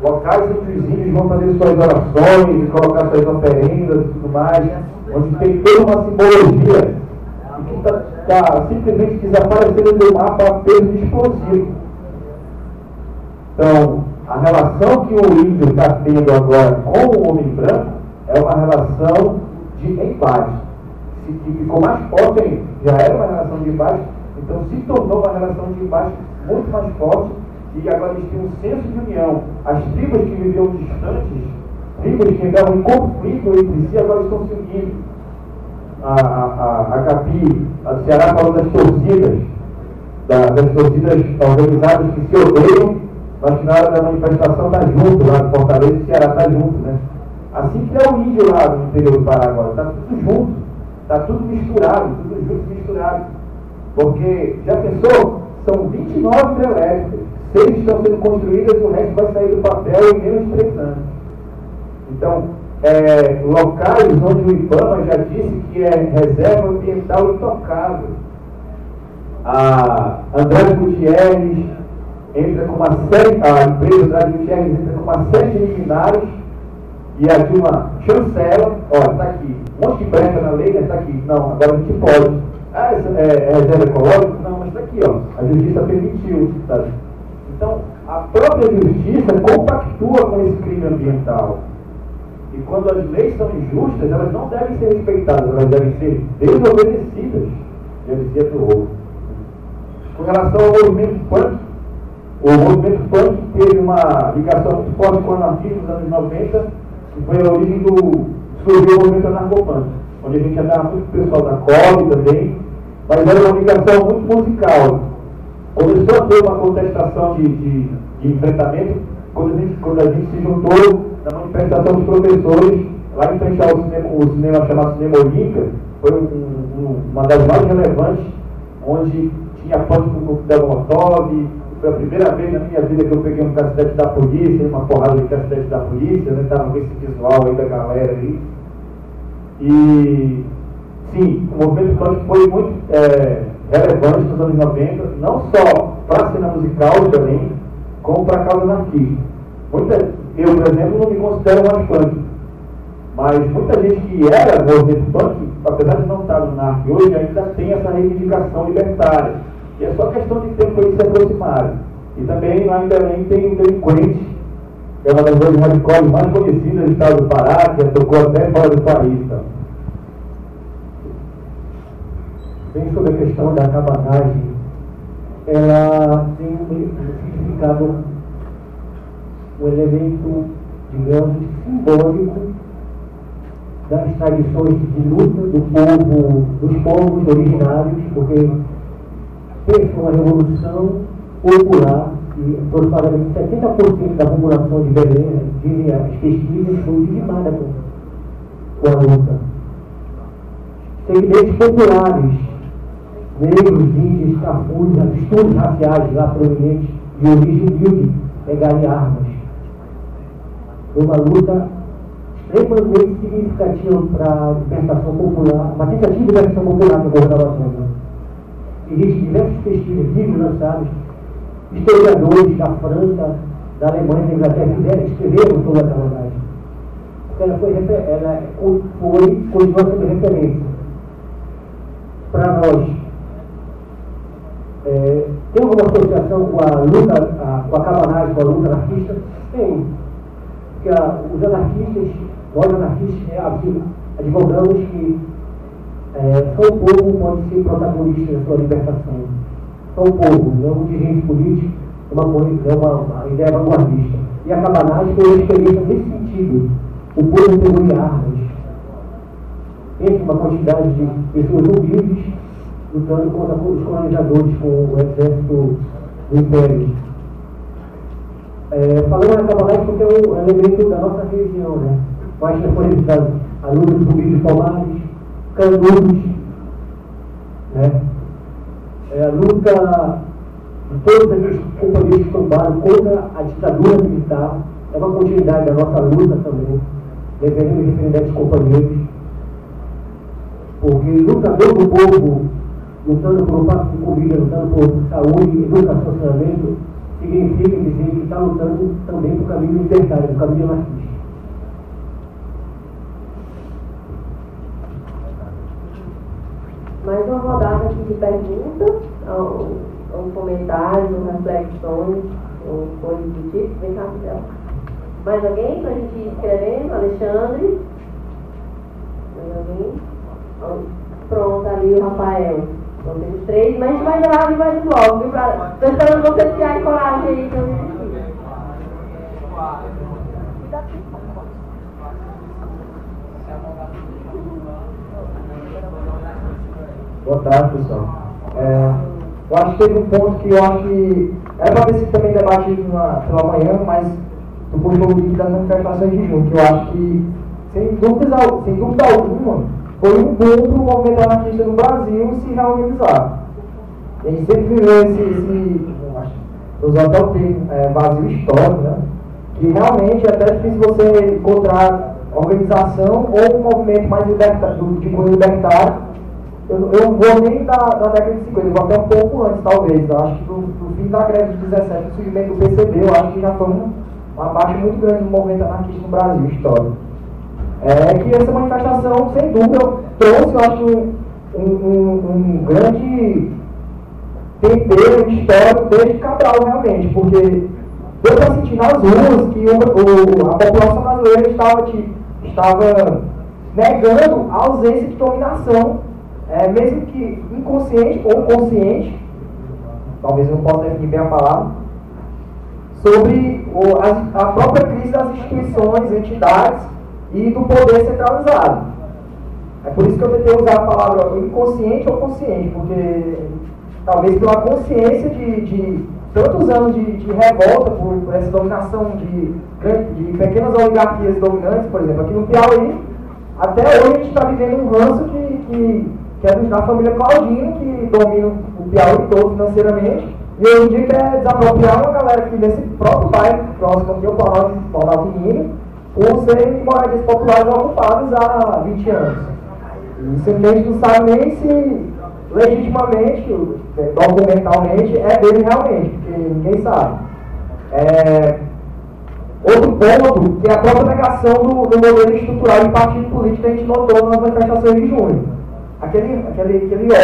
locais onde os índios vão fazer suas orações e colocar suas oferendas e tudo mais, onde tem toda uma simbologia e que está simplesmente desaparecendo do mapa apenas explosivo. Então, a relação que o índio está tendo agora com o homem branco é uma relação de embate, que ficou mais forte ainda. Já era uma relação de embate, então se tornou uma relação de embate muito mais forte, e agora eles têm um senso de união. As tribos que viviam distantes, tribos que entravam em conflito entre si, agora estão se unindo. A Gabi, a Ceará falou das torcidas organizadas que se odeiam, mas que na hora da manifestação está junto, lá no Fortaleza, o Ceará está junto, né? Assim que é o índio lá no interior do Pará agora, está tudo junto, está tudo misturado, tudo junto misturado. Porque, já pensou? São 29 hidrelétricas, 6 estão sendo construídas, o resto vai sair do papel em menos de 3 anos. Então, locais onde o IBAMA já disse que é reserva ambiental intocável. A André Gutierrez entra com uma série, a empresa André Gutierrez entra com uma série de liminares, e a Dilma chancela, olha, está aqui, um monte de brecha na lei, está aqui, não, agora a gente pode. Essa é reserva ecológica? Não, mas está aqui, ó, a justiça permitiu. Tá? Então, a própria justiça compactua com esse crime ambiental. E quando as leis são injustas, elas não devem ser respeitadas, elas devem ser desobedecidas, já dizia Thoreau. Com relação ao movimento punk, o movimento punk teve uma ligação muito forte com o anarquismo nos anos 90, que foi a origem surgiu o movimento anarcopunk, onde a gente andava muito com o pessoal da COB também, mas era uma ligação muito musical. Começou a ter uma contestação de enfrentamento quando a gente se juntou na manifestação dos professores lá em frente ao cinema chamado Cinema Olímpia. Foi uma das mais relevantes, onde tinha punk no grupo da Molotov. Foi a primeira vez na minha vida que eu peguei um cacete da polícia, uma porrada de cacete da polícia, né? Estava com esse visual aí da galera aí. E sim, o movimento punk foi muito relevante nos anos 90, não só para a cena musical também, como para a causa anarquista. Eu, por exemplo, não me considero mais punk, mas muita gente que era movimento punk, apesar de não estar no NARC hoje, ainda tem essa reivindicação libertária. E é só questão de tempo para eles se aproximarem. E também lá em Belém tem um Delinquente, que é uma das duas radicais mais conhecidas do estado do Pará, que tocou até fora do país. Tá? Bem, sobre a questão da cabanagem, ela tem um significado, um elemento, digamos, simbólico das tradições de luta dos povos originários, porque fez uma revolução popular e aproximadamente 70% da população de Belém, dizem as pesquisas, foi dizimada com a luta. Segmentos populares, negros, índios, cafujos, misturas raciais lá prominentes de origem humilde, pegarem armas. Foi uma luta extremamente significativa para a libertação popular, uma tentativa de libertação popular que ocorreu na Amazônia. Existem diversas pesquisas, livros lançados, historiadores da França, da Alemanha, da Inglaterra, escreveram sobre a cabanagem. Porque ela continua sendo referência para nós. Tem alguma associação com a luta, com a cabanagem, com a luta anarquista? Tem. Porque os anarquistas, nós anarquistas, advogamos que só o povo pode ser protagonista da sua libertação. Só o povo, não um dirigente político, é uma ideia vanguardista. E a cabanagem foi uma experiência nesse sentido. O povo pegou em armas. Pensa uma quantidade de pessoas humildes lutando contra os colonizadores com o exército do Império. Falando na cabanagem porque é um elemento da nossa região, né? Mas, por exemplo, a luta dos zumbis de Palmares, Canudos, né? A luta de todos aqueles companheiros que tombaram contra a ditadura militar, é uma continuidade da nossa luta também, devemos defender esses companheiros, porque lutador do povo lutando por um prato de comida, lutando por saúde, educação, saneamento, significa dizer que está lutando também por caminho libertário, por caminho anarquista. Mais uma rodada aqui de perguntas, ou comentários, ou reflexões, ou coisas do tipo. Vem cá, Miguel. Mais alguém para a gente ir escrevendo? Alexandre? Mais alguém? Pronto, ali o Rafael. Então temos 3, mas a gente vai gravar e vai logo, viu? Estou esperando você criar coragem aí para eu Boa tarde, pessoal. Eu acho que teve um ponto que eu acho que era para ter sido também debatido pela manhã, mas tu puxou o link das manifestações de junho, que eu acho que, sem dúvida alguma, foi um boom para o movimento anarquista no Brasil se reorganizar. A gente sempre viveu estou usando até o termo, vazio histórico, né? Que realmente é até difícil você encontrar organização ou um movimento mais de cunho libertário. Eu não vou nem da década de 50, eu vou até um pouco antes, talvez. Eu acho que do fim da greve de 17, o surgimento do PCB, eu acho que já foi uma baixa muito grande do movimento anarquista no Brasil, histórico. Que essa manifestação, sem dúvida, trouxe, eu acho, um grande tempero histórico desde Cabral, realmente, porque deu para sentir nas ruas que a população brasileira estava negando a ausência de dominação, mesmo que inconsciente ou consciente, talvez eu não possa definir bem a palavra, sobre a própria crise das instituições, entidades e do poder centralizado. É por isso que eu tentei usar a palavra inconsciente ou consciente, porque talvez pela consciência de tantos anos de revolta por essa dominação de pequenas oligarquias dominantes, por exemplo, aqui no Piauí, até hoje a gente está vivendo um ranço que é da família Claudino, que domina o Piauí todo financeiramente, e hoje em dia quer desapropriar uma galera que nesse próprio bairro próximo aqui, o Planalto, por serem moradias populares ocupadas há 20 anos. E simplesmente não sabe nem se legitimamente, documentalmente, é dele realmente, porque ninguém sabe. Outro ponto, que é a própria negação do modelo estrutural de partido político que a gente notou nas manifestações de junho. Aquele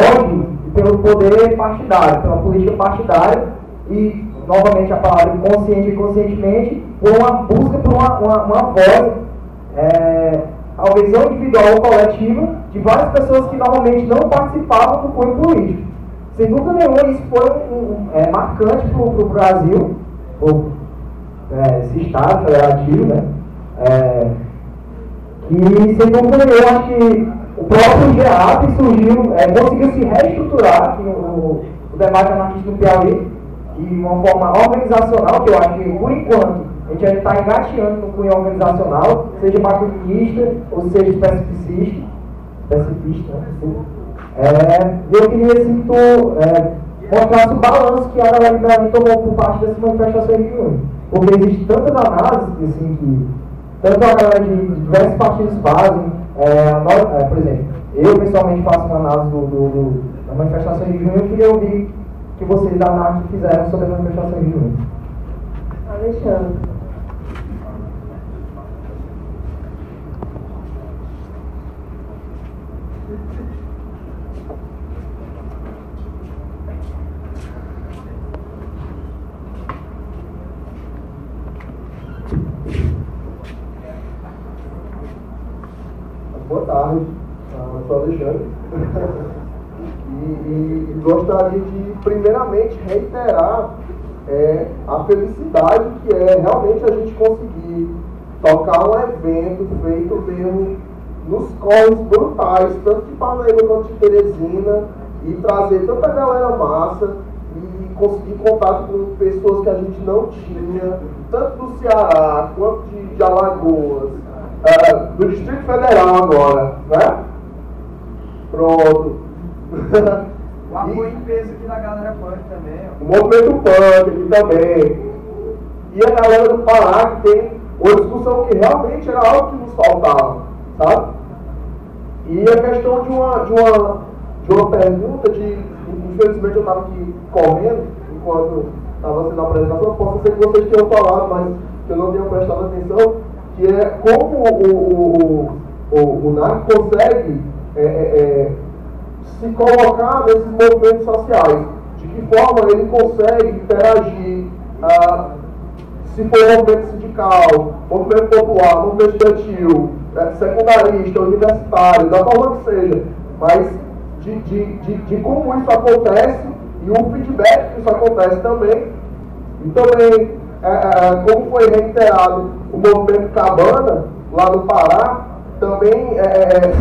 ódio pelo poder partidário, pela política partidária, e, novamente, a palavra consciente e inconscientemente, por uma busca por uma voz, talvez não individual ou coletiva, de várias pessoas que normalmente não participavam do cunho político. Sem dúvida nenhuma, isso foi marcante para o Brasil, esse Estado federativo, né? Que, sem dúvida nenhuma, eu acho que o próprio GEAP surgiu, conseguiu se reestruturar aqui o debate anarquista no Piauí, de uma forma organizacional, que eu acho que, por enquanto, a gente ainda está engateando no cunho organizacional, seja maquinista ou seja especificista, né? Eu queria, assim, que tu mostrasse o balanço que a galera liberal tomou por parte dessas manifestações de junho. Porque existem tantas análises, assim, que tanto a galera de diversos partidos fazem, por exemplo, eu pessoalmente faço uma análise da manifestação de junho. Eu queria ouvir o que vocês da ANAC fizeram sobre a manifestação de junho. Alexandre. Boa tarde, eu sou Alexandre e gostaria de primeiramente reiterar a felicidade que é realmente a gente conseguir tocar um evento feito mesmo nos corres brutais, tanto de Parnaíba quanto de Teresina, e trazer tanta galera massa e conseguir contato com pessoas que a gente não tinha, tanto do Ceará quanto de Alagoas, do Distrito Federal agora, né? Pronto. O apoio em peso aqui da galera punk também. O movimento punk aqui também. E a galera do Pará, que tem uma discussão que realmente era algo que nos faltava, sabe? E a questão de uma pergunta infelizmente eu estava aqui correndo enquanto estava sendo a apresentação, possa ser que vocês tenham falado, mas que eu não tenha prestado atenção, que é como o NARC consegue se colocar nesses movimentos sociais, de que forma ele consegue interagir, se for movimento sindical, movimento popular, movimento estudantil, secundarista, universitário, da forma que seja, mas de como isso acontece e o feedback que isso acontece também. E também, como foi reiterado o movimento Cabana, lá no Pará, também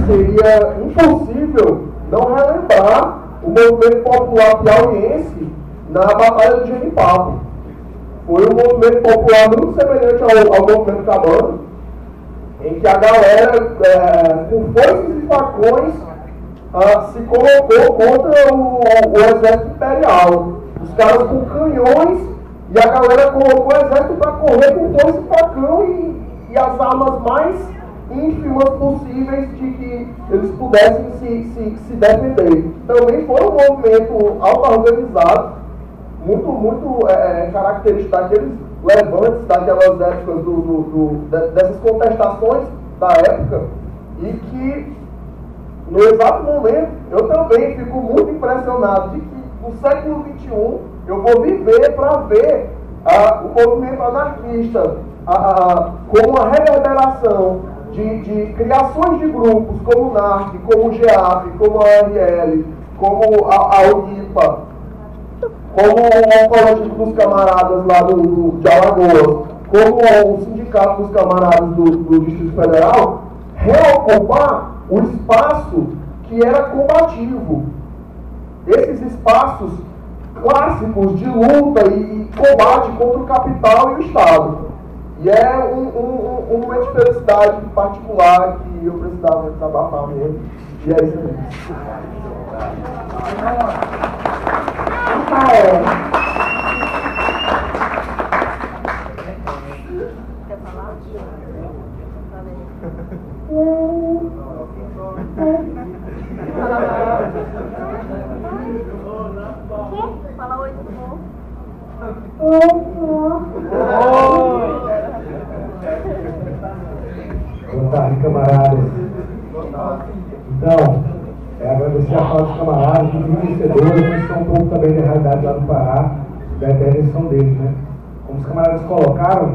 seria impossível não relembrar o movimento popular piauiense na Batalha do Genipapo. Foi um movimento popular muito semelhante ao movimento Cabana, em que a galera, com foices e facões, se colocou contra o exército imperial. Os caras com canhões, e a galera colocou o exército para correr com foice e facão e as armas mais ínfimas possíveis de que eles pudessem se defender. Também foi um movimento auto-organizado, muito característico daqueles levantes, daquelas épocas, dessas contestações da época, e que, no exato momento, eu também fico muito impressionado de que no século XXI eu vou viver para ver o movimento anarquista como uma reverberação de criações de grupos como o NARC, como o GEAP, como a ARL, como a UNIPA, como o Coletivo dos Camaradas lá de Alagoas, como o Sindicato dos Camaradas do Distrito Federal, reocupar o espaço que era combativo. Esses espaços clássicos de luta e combate contra o capital e o Estado. E é um momento de felicidade particular que eu precisava desabafar mesmo. E é isso aí. Rafael. Quer falar? Fala oi, tudo bom? Boa tarde, camaradas. Então, agradecer a fala dos camaradas, dos vencedores, que são um pouco também da realidade lá do Pará, da intervenção deles, né? Como os camaradas colocaram,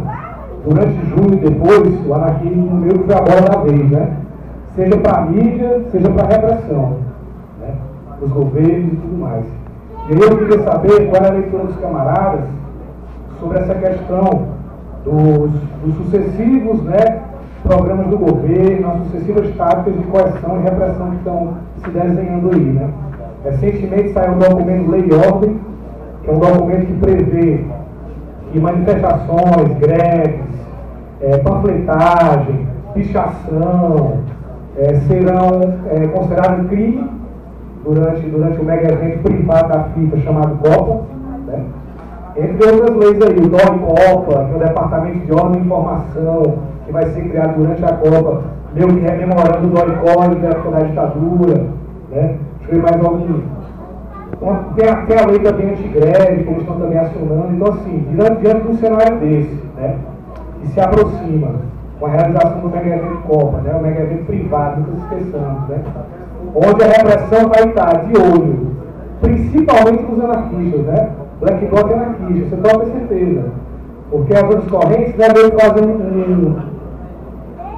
durante junho e depois, o anarquismo meio que foi a bola da vez, né? Seja para a mídia, seja para a repressão, né? Os governos e tudo mais. E aí eu queria saber qual é a leitura dos camaradas sobre essa questão dos sucessivos, né, programas do governo, as sucessivas táticas de coerção e repressão que estão se desenhando aí, né? Recentemente saiu um documento Lei e Ordem, que é um documento que prevê que manifestações, greves, panfletagem, pichação serão considerados crime durante o mega evento privado da FIFA chamado Copa, né? Entre outras leis aí, o DOI-COPA, que é o Departamento de Ordem e Informação, que vai ser criado durante a Copa, meio que rememorando o DOI-COPA da época da ditadura, né? Deixa eu ver mais algum. Tem a lei também antigreve, que eles estão também acionando. Então, assim, diante de um cenário desse, né, que se aproxima com a realização do mega evento Copa, né, o mega evento privado, nunca se esqueçamos, né, onde a repressão vai estar de olho, principalmente nos anarquistas, né? Black Bloc é anarquista, você pode ter certeza. Porque as outras correntes devem fazer um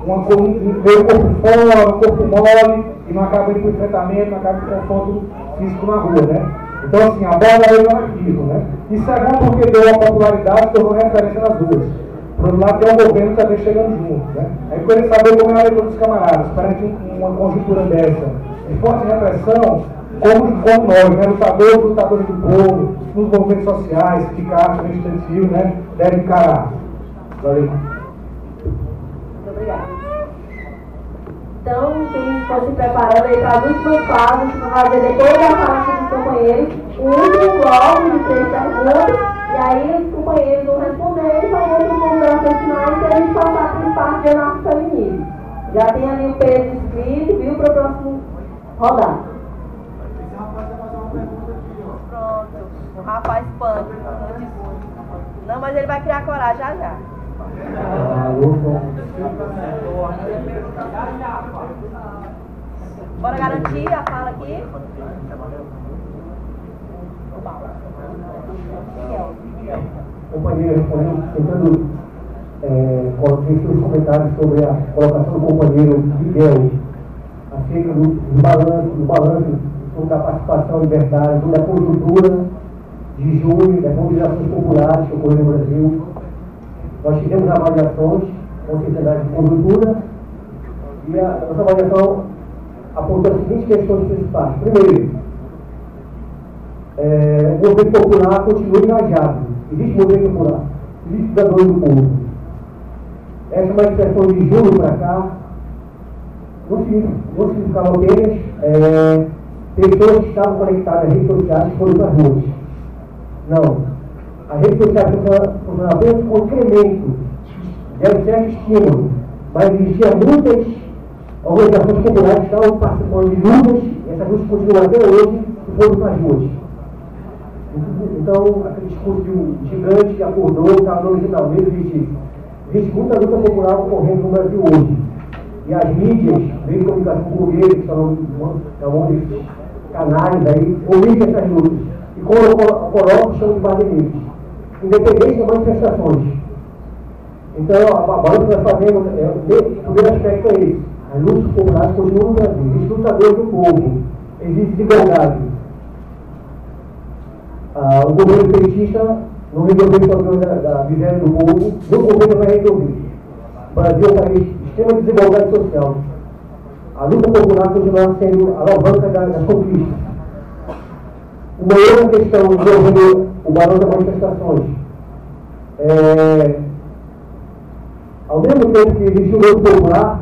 corpo fora, um corpo mole, e não acaba indo para o enfrentamento, não acaba com confronto físico na rua, né? Então, assim, a bola é o anarquismo, né? Isso é bom porque deu uma popularidade, tornou referência nas ruas. Por outro lado, tem um governo também chegando junto, né? Aí eu queria saber como é a leitura dos camaradas, perante uma conjuntura dessa, de forte repressão, como nós, né, lutadores do povo, nos movimentos sociais, sindicatos, estudantil, né, deve encarar. Valeu. Muito obrigada. Então, quem está se preparando aí para as últimas fases, vamos fazer depois da parte dos companheiros, um último bloco de 3 perguntas, e aí os companheiros vão responder e fazer as considerações finais para a gente passar para o parte de anarco feminino. Já tem ali o peso escrito, viu, para o próximo rodar. rapaz punk. Não, mas ele vai criar coragem já já. Bora garantir a fala aqui. Companheiro, tentando corrigir seus comentários sobre a colocação do companheiro Miguel acerca do balanço sobre a participação libertária, sobre a conjuntura de junho, das mobilizações populares que ocorreram no Brasil. Nós fizemos avaliações com sociedade de conjuntura e a nossa avaliação apontou as seguintes questões principais. Primeiro, o movimento popular continua engajado. Existe movimento popular, existe cidadãos do povo. Essa é uma expressão de julho para cá, não significava apenas pessoas que estavam conectadas às redes sociais e foram para as ruas. Não. As redes sociais funcionam apenas com incremento de um certo estímulo, mas existiam muitas organizações populares que estavam participando de lutas, e essas lutas continuam até hoje e foram para as ruas. Então, aquele discurso de um gigante que acordou, estava no original, não existe. Existe muita luta popular ocorrendo no Brasil hoje. E as mídias, meios de comunicação burguesa, que são desses canais aí, ouvem essas lutas. E colocam o chão de badenitos, independente das manifestações. Então, a balança que nós fazemos, o primeiro aspecto é esse. As lutas populares continuam no Brasil. Existem lutadores do povo, existe desigualdade. O governo petista não resolveu o problema da miséria do povo, o governo vai resolver. O Brasil é um país de extrema desigualdade social. A luta popular continua sendo a alavanca das conquistas. Uma outra questão envolvendo o balão das manifestações. Ao mesmo tempo que existe o luta popular,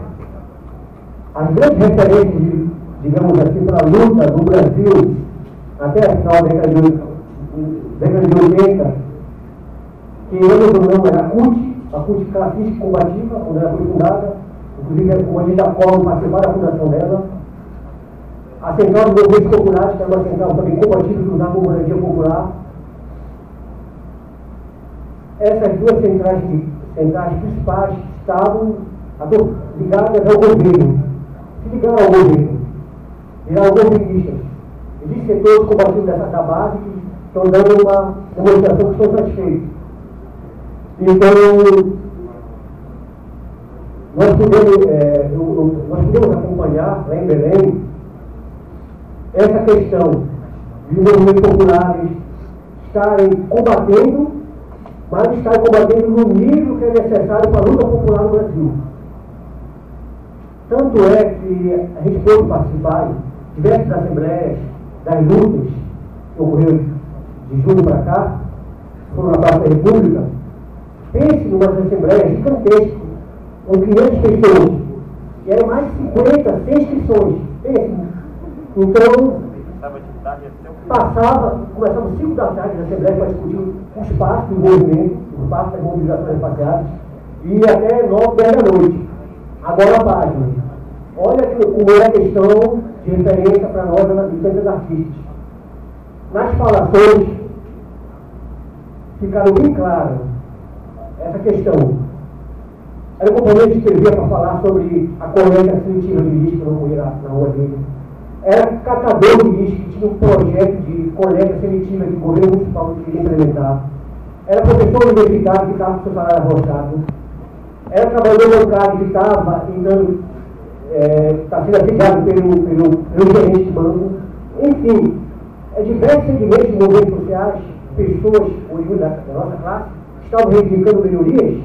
as grandes referências, digamos assim, para a luta do Brasil, até a final da década de 80, que hoje o nome era a CUT classista combativa, quando ela foi fundada, inclusive o André da Collor participou da fundação dela. A Central de Movimentos Populares, que era uma central também combativa, que usava a moradia popular. Essas duas centrais principais estavam ligadas ao governo. Se ligaram ao governo, viraram governistas. Existem setores combativos da base que estão dando uma demonstração que estão satisfeitos. Então, nós podemos acompanhar lá em Belém essa questão de movimentos populares estarem combatendo, mas estarem combatendo no nível que é necessário para a luta popular no Brasil. Tanto é que a gente pôde participar de diversas assembleias das lutas que ocorreram de julho para cá, foram na Praça da República. Pense numa assembleia gigantesca, com 500 pessoas, e eram mais de 50, 100 inscrições. Pense. Então, começava às 5 da tarde na Assembleia para discutir o espaço do movimento, o espaço das mobilizações espaciais, e até 9, 10 da noite. Agora a página. Olha como é a questão de referência para nós, analistas artistas. Nas falações, ficaram bem claras essa questão. Era o companheiro que escrevia para falar sobre a coleta seletiva de lixo que não morria na rua dele. Era catador de lixo que tinha um projeto de coleta seletiva que o governo municipal queria implementar. Era professor universitário que estava com seu salário arrochado. Era trabalhador bancário que estava sendo assediado pelo gerente de banco. Enfim, diversos segmentos de movimentos sociais, pessoas oriundas da nossa classe, estavam reivindicando melhorias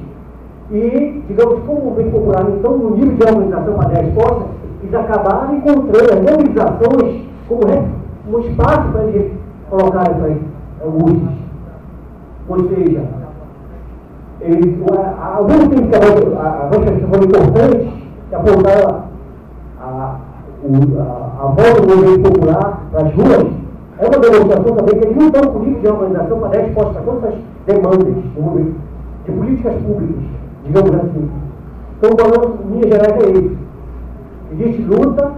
e, digamos, como o movimento popular não estão no nível de organização para dar resposta, eles acabaram encontrando as mobilizações como um espaço para eles colocar essas angústias. Ou seja, ao mesmo tempo que a manifestação foi importante, que apontaram a volta do movimento popular para as ruas, é uma demonstração também que eles não estão com nível de organização para dar resposta a todas as demandas do movimento, de políticas públicas, digamos assim. Então, o balanço, em linhas gerais, é esse. Existe luta,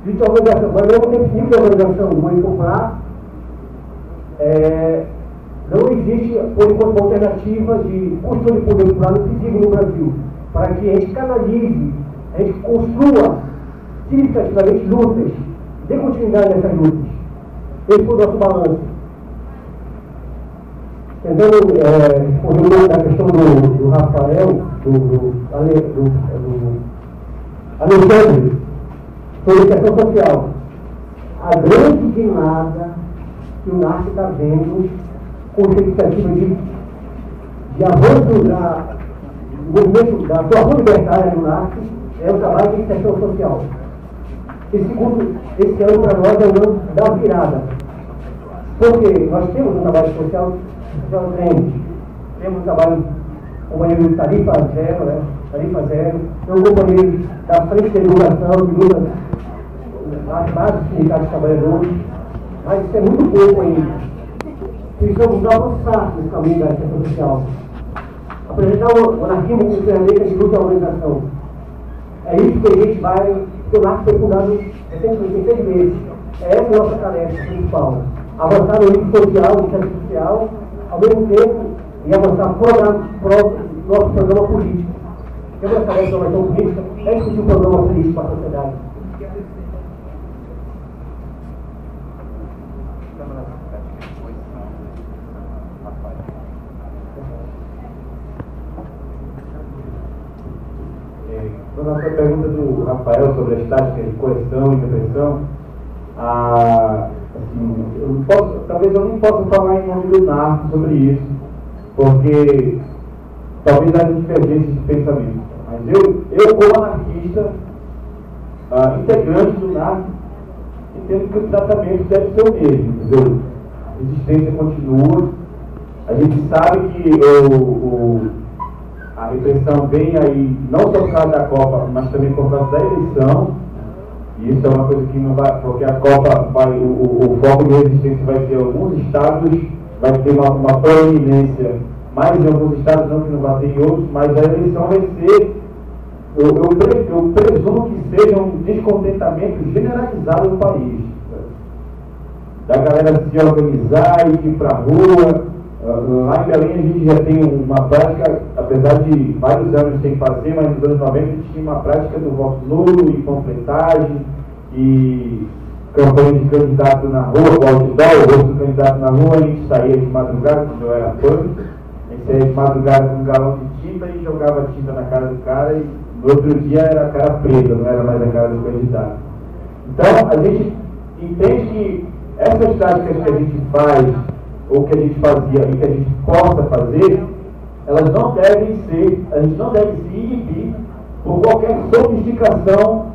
existe organização, mas ao mesmo tempo, nível de organização do movimento popular Não existe, por enquanto, uma alternativa de construção de poder popular inclusive no Brasil, para que a gente canalize, a gente construa significativamente lutas, dê continuidade nessas lutas. Esse foi o nosso balanço. Tentando responder da questão do Rafael, do Alexandre, sobre questão social. A grande guinada que o NARC está vendo com expectativa de avanço do movimento da atuação libertária no NARC é o trabalho de inserção social. E segundo, esse ano para nós é o ano da virada. Porque nós temos um trabalho social grande, temos um trabalho, companheiro de tarifa zero, né? Tarifa zero, tem um companheiro da frente de educação, que luta as bases sindicais de trabalhadores, mas isso é muito pouco ainda. Precisamos avançar nesse caminho da inserção social. Apresentar o anarquismo como ferramenta de luta e organização. É isso que a gente vai, porque o NARC foi fundado recentemente, tem 6 meses. É essa a nossa tarefa principal. Avançar no âmbito social, no centro social, ao mesmo tempo, e avançar fora do nosso programa político. Porque a nossa tarefa da organização política é discutir o programa político para a sociedade. A nossa pergunta do Rafael sobre as táticas de coerção e repressão, assim, talvez eu nem possa falar em nome do NARC sobre isso, porque talvez haja divergências de pensamento. Mas eu como anarquista, integrante do NARC, entendo que o tratamento deve ser o mesmo, entendeu? A resistência continua, a gente sabe que a repressão vem aí, não só por causa da Copa, mas também por causa da eleição. E isso é uma coisa que não vai, porque a Copa vai, o foco de resistência vai ser alguns estados, vai ter uma proeminência mais em alguns estados, não que não vai ter em outros, mas a eleição vai ser, eu presumo que seja um descontentamento generalizado no país. Da galera se organizar e ir para a rua. Lá em Belém a gente já tem uma prática, apesar de vários anos sem fazer, mas nos anos 90 a gente tinha uma prática do voto nulo e panfletagem e campanha de candidato na rua, o outdoor, o rosto do candidato na rua, a gente saía de madrugada, quando eu era punk, a gente saía de madrugada com um galão de tinta e jogava tinta na cara do cara e no outro dia era a cara preta, não era mais a cara do candidato. Então a gente entende que essas táticas que a gente faz, ou que a gente fazia e que a gente possa fazer, elas não devem ser, a gente não deve se inibir por qualquer sofisticação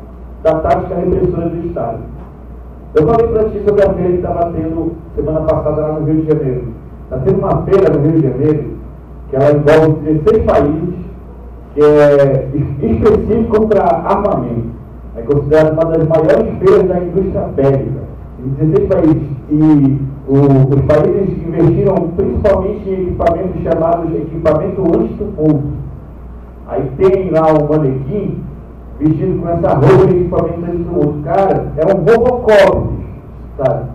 da tática repressora do Estado. Eu falei para ti sobre a feira que estava tendo semana passada lá no Rio de Janeiro. Está tendo uma feira no Rio de Janeiro que ela envolve 16 países, que é específico contra armamento. É considerada uma das maiores feiras da indústria bélica. Em 16 países. E os países investiram principalmente em equipamentos chamados equipamento anti-tumulto. Aí tem lá um manequim vestido com essa roupa de equipamento anti-tumulto. Cara, é um Robocop, sabe?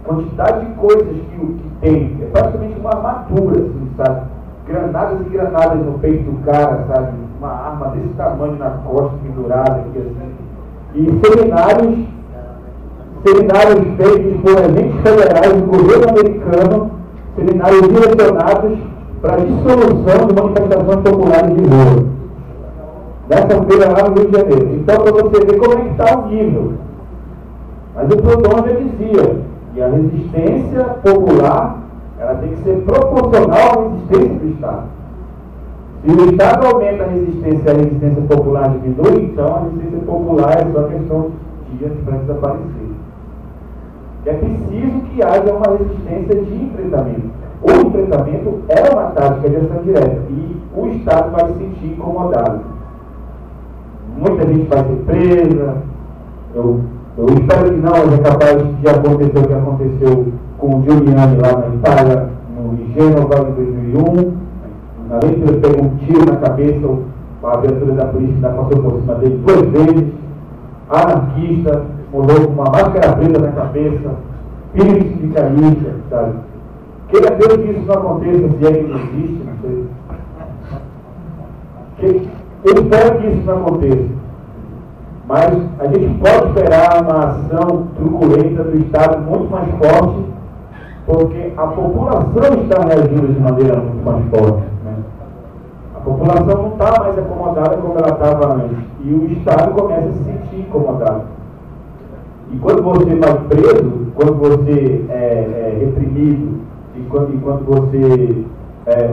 Quantidade de coisas que tem. É praticamente uma armadura, assim, sabe? Granadas e granadas no peito do cara, sabe? Uma arma desse tamanho na costa, pendurada aqui assim. E seminários feitos por agentes federais do governo americano, seminários direcionados para a dissolução de manifestações populares de rua. Nessa feira lá no Rio de Janeiro. Então, para você ver como é que está o nível. Mas o Proudhon já dizia que a resistência popular ela tem que ser proporcional à resistência do Estado. Se o Estado aumenta a resistência popular diminui, então a resistência popular é só questão de dias para desaparecer. É preciso que haja uma resistência de enfrentamento. O enfrentamento é uma tática de ação direta e o Estado vai se sentir incomodado. Muita gente vai ser presa. Eu espero que não, mas é capaz de acontecer o que aconteceu com o Giuliani lá na Itália, em Gênova, em 2001. Além de ele pegar um tiro na cabeça, a abertura da polícia passou por cima dele 2 vezes. Anarquista, morreu com uma máscara preta na cabeça, filho de sindicalista, sabe? Queira Deus que isso não aconteça, se é que não existe, não sei. Eu espero que isso não aconteça. Mas a gente pode esperar uma ação truculenta do Estado muito mais forte, porque a população está reagindo de maneira muito mais forte. Né? A população não está mais acomodada como ela estava antes. E o Estado começa a se sentir incomodado. E quando você vai preso, quando você é reprimido, e quando você,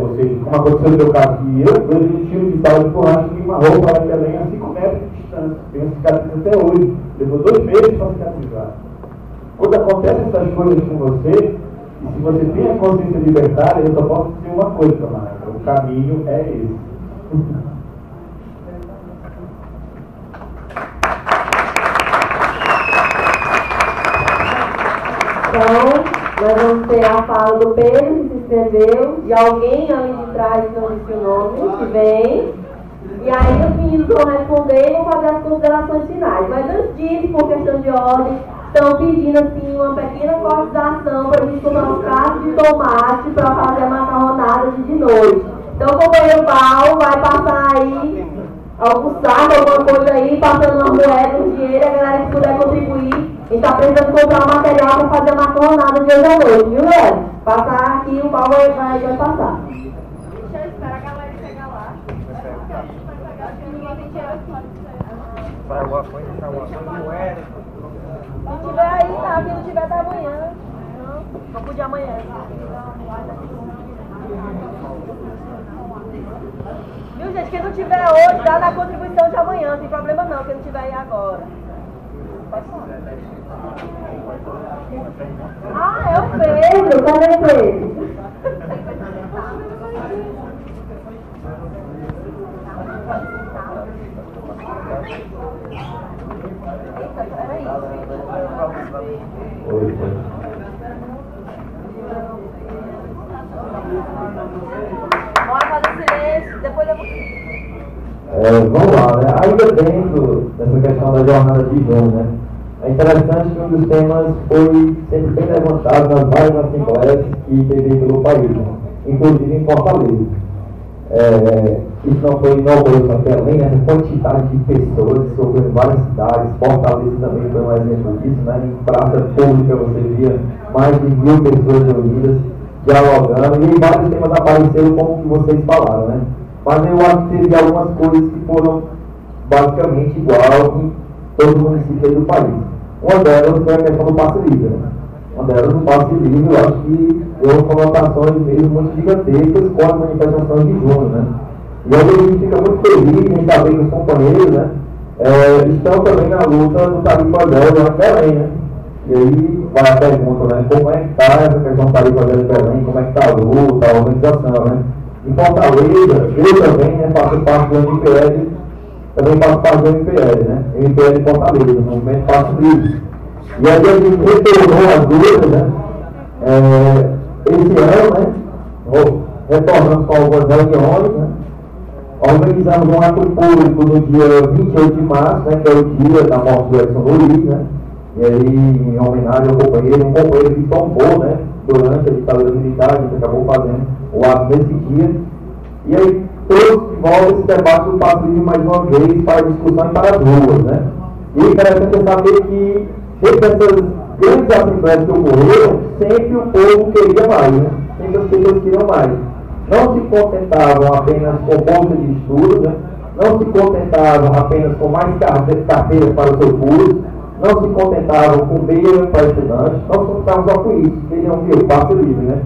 ou seja, como aconteceu no meu caso, e eu um tiro de bala de borracha em uma roupa lá em Belém a 5 metros de distância. Tenho cicatriz até hoje. Levou 2 meses para cicatrizar. Quando acontecem essas coisas com você, e se você tem a consciência libertária, eu só posso dizer uma coisa, camarada: o caminho é esse. Então, nós vamos ter a fala do Pedro, que se inscreveu, de alguém ali de trás que não disse o nome, que vem. E aí os meninos vão responder e vão fazer as considerações finais. Mas antes disso, por questão de ordem, estão pedindo assim uma pequena cotização para a gente comprar um prato de tomate para fazer a macarronada de noite. Então o companheiro Paulo vai passar aí, almoçar com alguma coisa aí, passando uma moeda, um dinheiro, a galera que puder contribuir. A gente está precisando comprar um material para fazer a macarronada de hoje à noite, viu, galera? Passar aqui, o Paulo vai passar. Deixa eu esperar a galera chegar lá. Sai alguma coisa, moeda. Se tiver aí, tá. Se não tiver, tá amanhã. Não, vou de amanhã. Viu, gente? Quem não tiver hoje, dá na contribuição de amanhã. Não tem problema não, quem não tiver aí agora. Ah, é o Pedro. Cadê o Pedro? Bora fazer silêncio, depois eu vou... Vamos lá, né? Ainda dentro dessa questão da jornada de junho, né? É interessante que um dos temas foi sempre bem levantado nas várias assembleias que teve pelo país, né? Inclusive em Fortaleza. Isso não foi inovação só Belém, essa quantidade de pessoas que ocorreu em várias cidades. Fortaleza também foi um exemplo disso, né? Em praça pública você via mais de 1000 pessoas reunidas, dialogando, e vários temas apareceram como que vocês falaram, né? Mas eu acho que teve algumas coisas que foram basicamente igual em todo o município do país. Uma delas foi a questão do passe livre, né? Uma delas, o passe livre, eu acho que deu conotações mesmo muito gigantescas com as manifestações de junho, né? E aí a gente fica muito feliz em saber que os companheiros, né, estão também na luta do Tarifa Zero lá em Belém, né? E aí vai a pergunta, né, como é que está essa questão do Tarifa Zero em Belém, como é que está a luta, a organização, né? Em Fortaleza, eu também, né, faço parte do MPL, também faço parte do MPL, né? MPL de Fortaleza, no movimento Passe Livre. E aí a gente retornou as lutas, né? Esse ano, né? Retornamos com algumas reuniões, né? Organizamos um ato público no dia 28 de março, né? Que é o dia da morte do Edson Luiz, né? E aí, em homenagem ao companheiro, um companheiro que tombou, né? Durante a ditadura militar, a gente acabou fazendo o ato nesse dia. E aí, todos que voltam esse debate do Passe Livre mais uma vez para a discussão e para as ruas, né? E é interessante saber que, sempre essas grandes assembleias que ocorreram, sempre o povo queria mais, né? Sempre as pessoas queriam mais. Não se contentavam apenas com bolsa de estudo, né? Não se contentavam apenas com mais carteiras para o seu curso, não se contentavam com meia para estudantes, não se contentavam só com isso, queriam ver o Passe Livre, né?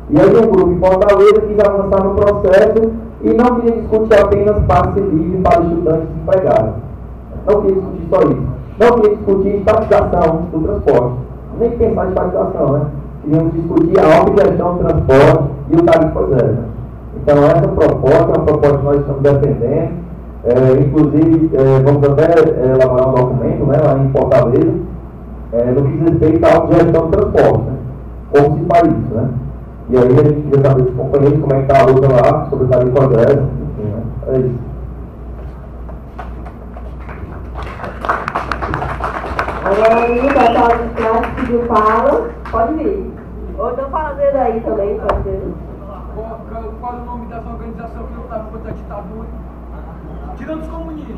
E aí um grupo em Fortaleza quis avançar no processo e não queria discutir apenas passe livre para estudantes desempregados. Não queria discutir só isso. Não queria discutir estatização do transporte. Nem pensar em estatização, né? Queríamos discutir a autogestão do transporte e o tarifa zero. Né? Então essa proposta é uma proposta que nós estamos defendendo. Inclusive, vamos até elaborar um documento, né, lá em Fortaleza, no que diz respeito à autogestão do transporte, né? Como se faz isso, né? E aí a gente queria saber dos companheiros como é que está a luta lá, sobre o tarifa zero, enfim, né? É isso. Agora o pessoal de classe pediu fala, pode vir. Ou então fala dele aí também, pode ser. Qual é o nome dessa organização que lutava contra a ditadura? Tirando os comunistas.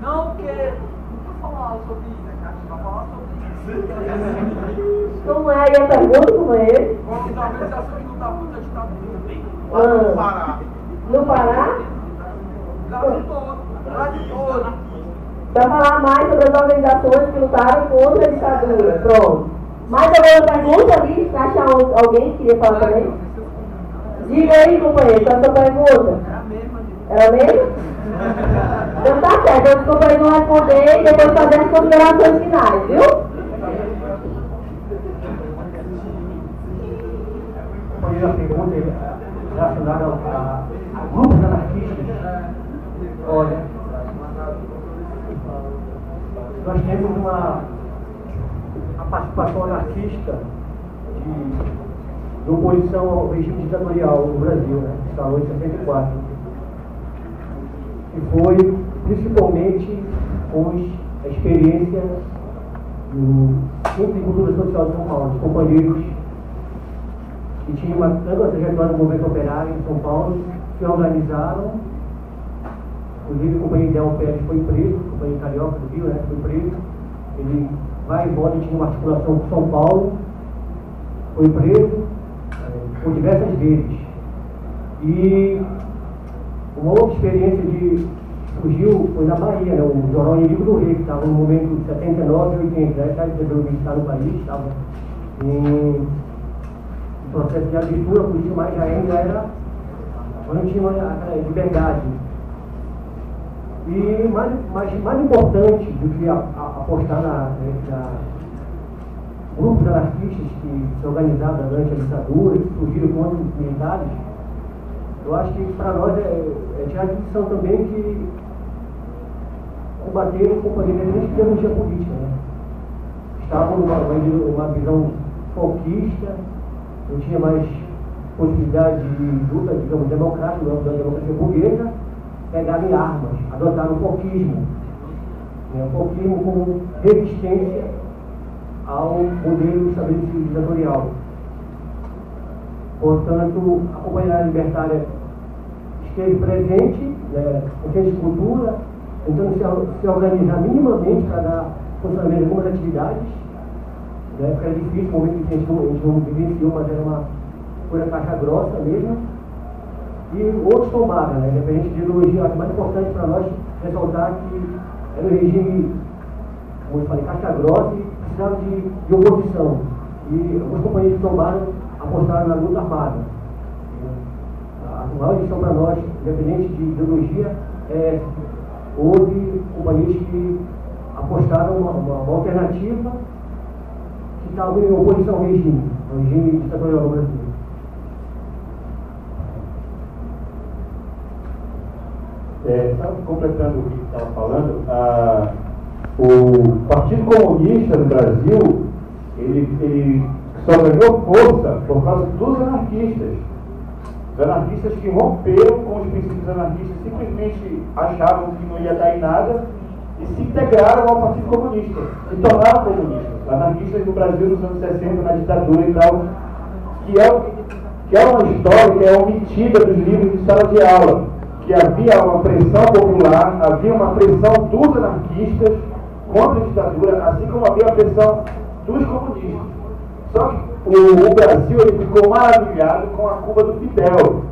Não, porque nunca falar sobre isso, né, cara? Vai falar sobre isso. Como é aí a pergunta, companheiro? Qual é a organização que lutava contra a ditadura? No Pará? No Pará? Brasil todo. Brasil todo. Para falar mais sobre as organizações que lutaram contra a ditadura. Pronto. Mais alguma pergunta ali? Você acha alguém que queria falar também? Diga aí, companheiro, qual é a sua pergunta? Era a mesma? Então tá certo, os companheiros vão responder e depois fazer as considerações finais, viu? A pergunta relacionada a grupos anarquistas. Olha, nós temos a participação anarquista de oposição ao regime ditatorial no Brasil, né, que instalou em 64. E foi principalmente com a experiência do Centro de Cultura Social de São Paulo, de companheiros que tinham uma trajetória do movimento operário em São Paulo, se organizaram. Inclusive o companheiro Del Pérez foi preso, o companheiro carioca do Rio, né, foi preso. Ele vai e volta, tinha uma articulação com São Paulo, foi preso por diversas vezes. E uma outra experiência de surgiu foi na Bahia, né, o Jornal Inimigo do Rei, que estava no momento de 79 e 80, né, que resolveu estar no país, estava em processo de abertura, por isso mais ainda era, não tinha aquela liberdade. E mais importante do que apostar na grupos anarquistas que se organizaram durante a ditadura, que surgiram contra os militares, eu acho que para nós é tirar a lição também que combateram companheiros de ideologia política, né? Estavam numa visão folquista, não tinha mais possibilidade de luta, digamos, democrática, da democracia burguesa, pegaram em armas, adotaram o folquismo, né? O folquismo como resistência ao modelo estabelecido ditatorial. Portanto, a Companhia Libertária esteve presente, né, com centro de cultura, tentando se organizar minimamente para dar funcionamento de algumas atividades. Né, porque era difícil, o momento que a gente não vivenciou, mas era uma coisa caixa grossa mesmo. E outros tomaram, né, independente de ideologia. Acho mais importante para nós ressaltar que era um regime, como eu falei, caixa grossa e precisava de oposição. E alguns companheiros que tomaram apostaram na luta armada. A maior lição para nós, independente de ideologia, houve companheiros que apostaram uma alternativa que estava em oposição ao regime ditatorial no Brasil. Completando o que estava falando, o Partido Comunista no Brasil, ele só ganhou força por causa dos anarquistas. Os anarquistas que romperam com os princípios anarquistas simplesmente achavam que não ia dar em nada e se integraram ao Partido Comunista, se tornaram comunistas. Anarquistas no Brasil nos anos 60, na ditadura e tal, que é uma história que é omitida dos livros de sala de aula, que havia uma pressão popular, havia uma pressão dos anarquistas contra a ditadura, assim como havia a pressão dos comunistas. Só que o Brasil ele ficou maravilhado com a Cuba do Fidel.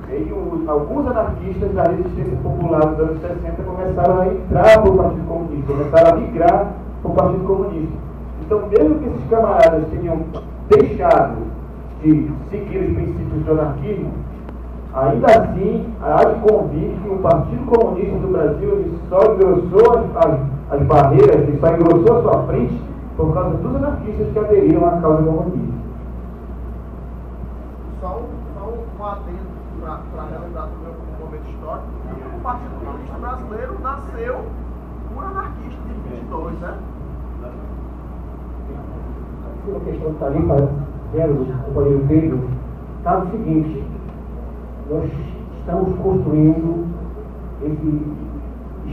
E alguns anarquistas da resistência popular dos anos 60 começaram a entrar para o Partido Comunista, começaram a migrar para o Partido Comunista. Então, mesmo que esses camaradas tenham deixado de seguir os princípios do anarquismo, ainda assim, há de convir que o Partido Comunista do Brasil ele só engrossou as barreiras, ele só engrossou a sua frente por causa dos anarquistas que aderiram à causa comunista. Só um adendo para relembrar do meu momento histórico. O Partido Comunista Brasileiro nasceu por anarquistas em 22, né? A questão que está ali, o companheiro Pedro, está o seguinte: nós estamos construindo esse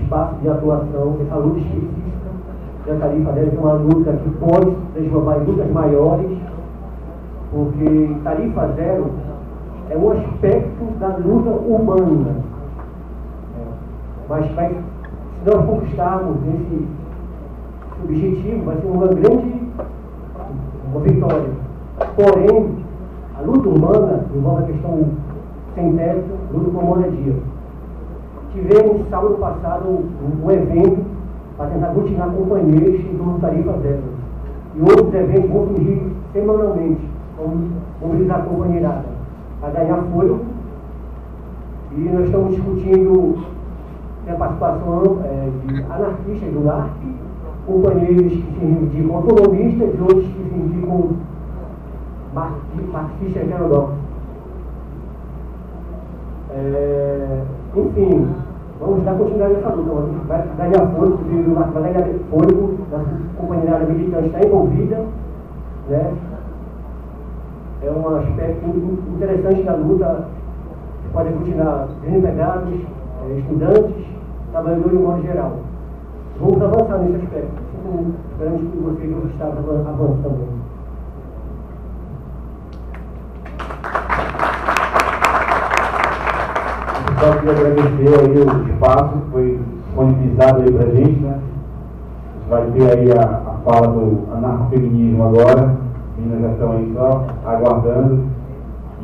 espaço de atuação, essa luta específica da tarifa zero, que é uma luta que pode transformar em lutas maiores, porque tarifa zero é um aspecto da luta humana. Mas se nós conquistarmos esse objetivo, vai ser uma vitória. Porém, a luta humana envolve a questão sem teto, luta com moradia. Tivemos, sábado passado, um evento para tentar aglutinar companheiros em torno de tarifa zero. E outros eventos vão surgir semanalmente. Vamos mobilizar a companheirada para ganhar fôlego. E nós estamos discutindo a participação de anarquistas do NARC, companheiros que se reivindicam autonomistas e outros que se reivindicam marxistas heterodoxos. Enfim, vamos dar continuidade nessa luta. Vai ganhar fôlego, vai ganhar fôlego, a companheirada militante está envolvida, né? É um aspecto interessante da luta, pode continuar desempregados, estudantes, trabalhadores de modo geral. Vamos avançar nesse aspecto. Esperamos que vocês e os estados avancem também. Só queria agradecer aí o espaço que foi disponibilizado aí pra gente, né? A gente vai ter aí a fala do anarcofeminismo agora. As meninas já estão aí só aguardando.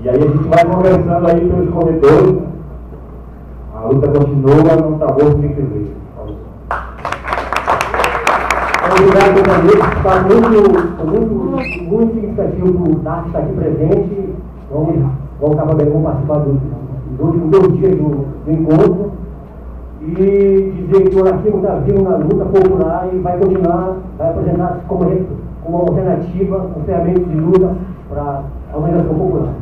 E aí a gente vai conversando aí pelos corredores, né? A luta continua, não está bom sem querer. Obrigado, companheiros. Está muito significativo o NARC estar aqui presente. Vamos participar dos últimos 2 dias do encontro. E dizer que o anarquismo está vivo na luta popular e vai continuar, vai apresentar-se como uma alternativa, um ferramenta de luta para a organização popular.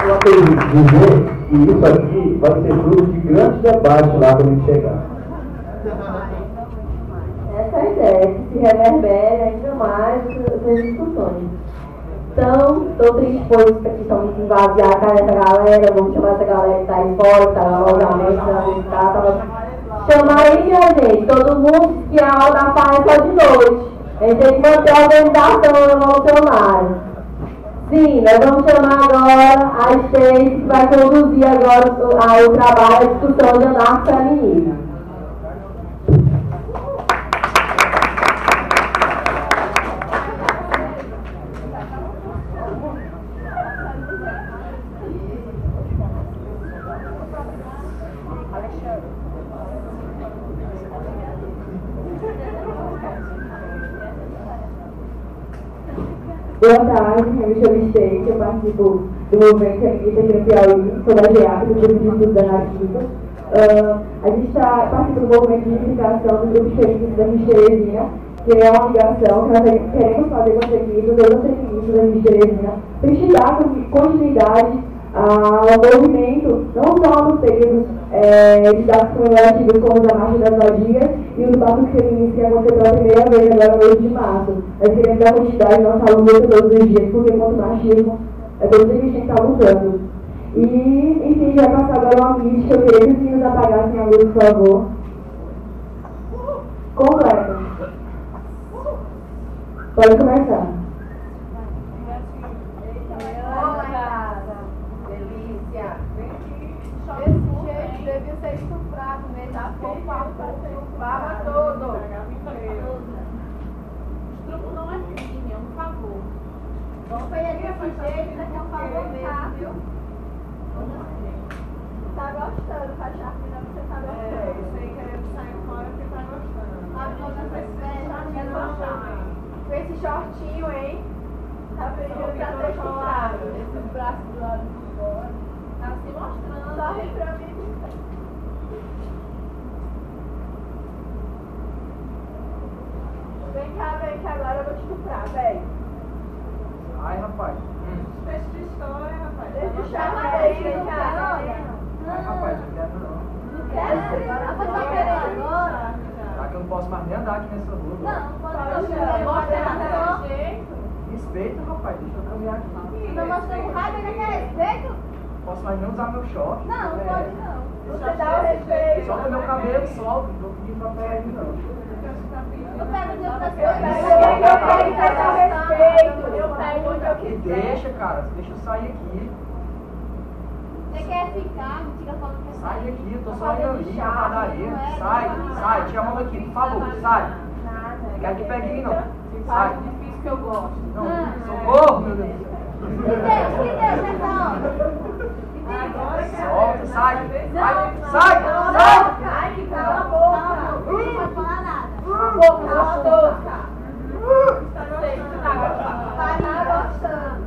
Eu acredito dizer que isso aqui vai ser fruto de grandes debates lá quando a gente chegar. Essa é a ideia, que se reverbere ainda mais essas discussões. Então, estou triste por isso, que estão me esvaziar a cara dessa galera, vamos chamar essa galera que está aí fora, que está lá obviamente, chamar aí, minha gente, todo mundo que a aula da farra é só de noite. A gente tem que manter a organização revolucionária. Sim, nós vamos chamar agora a Stacy, que vai conduzir agora o trabalho, a discussão de anarco-feminina. Boa tarde, eu me chamo Stacy, eu participo do movimento feminista aqui no Piauí, sou da GEAP, do Grupo de Estudos Anarquistas. A gente participa do movimento de unificação do Grupo feminista da Miss Terezinha, que é uma ligação que nós queremos fazer com as feministas, todas as feministas da Miss Terezinha, para dar continuidade ao movimento, não só nos períodos de datas comemorativos como a Marcha das Vadias e os batos feministas que aconteceu pela primeira vez agora no mês de março. Nós queremos dar continuidade à nossa luta todos os dias, porque contra o machismo é todo dia que a gente está lutando. E, enfim, vai passar agora uma mística, eu queria que os meninos apagassem a luz, por favor. Completa. Pode começar. Devia ser estufrado mesmo, a estufava todo. Estupro não é crime, é um favor. Então foi ali desse jeito, daqui é um favor mesmo, viu? Tá gostando, Cachapina, você tá gostando. Isso aí querendo sair fora porque tá gostando. A menina com esse shortinho, hein? Tá pedindo pra ter estuprado. Esses braços do lado de fora. Tá se mostrando. Sorri pra mim. Vem cá, agora eu vou te estuprar, vem. Ai, rapaz. Deixa de história, rapaz. Deixa de história, vem cá. Ai, rapaz, não quero não. Não quero? Agora tá querendo agora? Tá que eu não posso mais nem andar aqui nessa rua. Não, pode mostrar. Respeita, rapaz, deixa eu caminhar aqui. Não mostrando raiva, ainda quer respeito? Posso mais nem usar meu short. Não, pode não. Você dá o respeito. Solta meu cabelo, solta. Não pedi papel aí, não. Eu pego de outra coisa. Eu pego onde eu quiser. Deixa, cara. Deixa eu sair aqui. Você quer ficar? Não fica falando que Sai daqui, eu tô só indo ali na padaria. Sai, tira a mão daqui, por favor, sai. Não quero que pegue não. Sai. difícil que eu gosto. Não, socorro, meu Deus. Que Deus, então. Solta, sai. Sai. Ai, que cala a boca. Não pode falar nada. Cala a boca, gostoso. Tá gostando.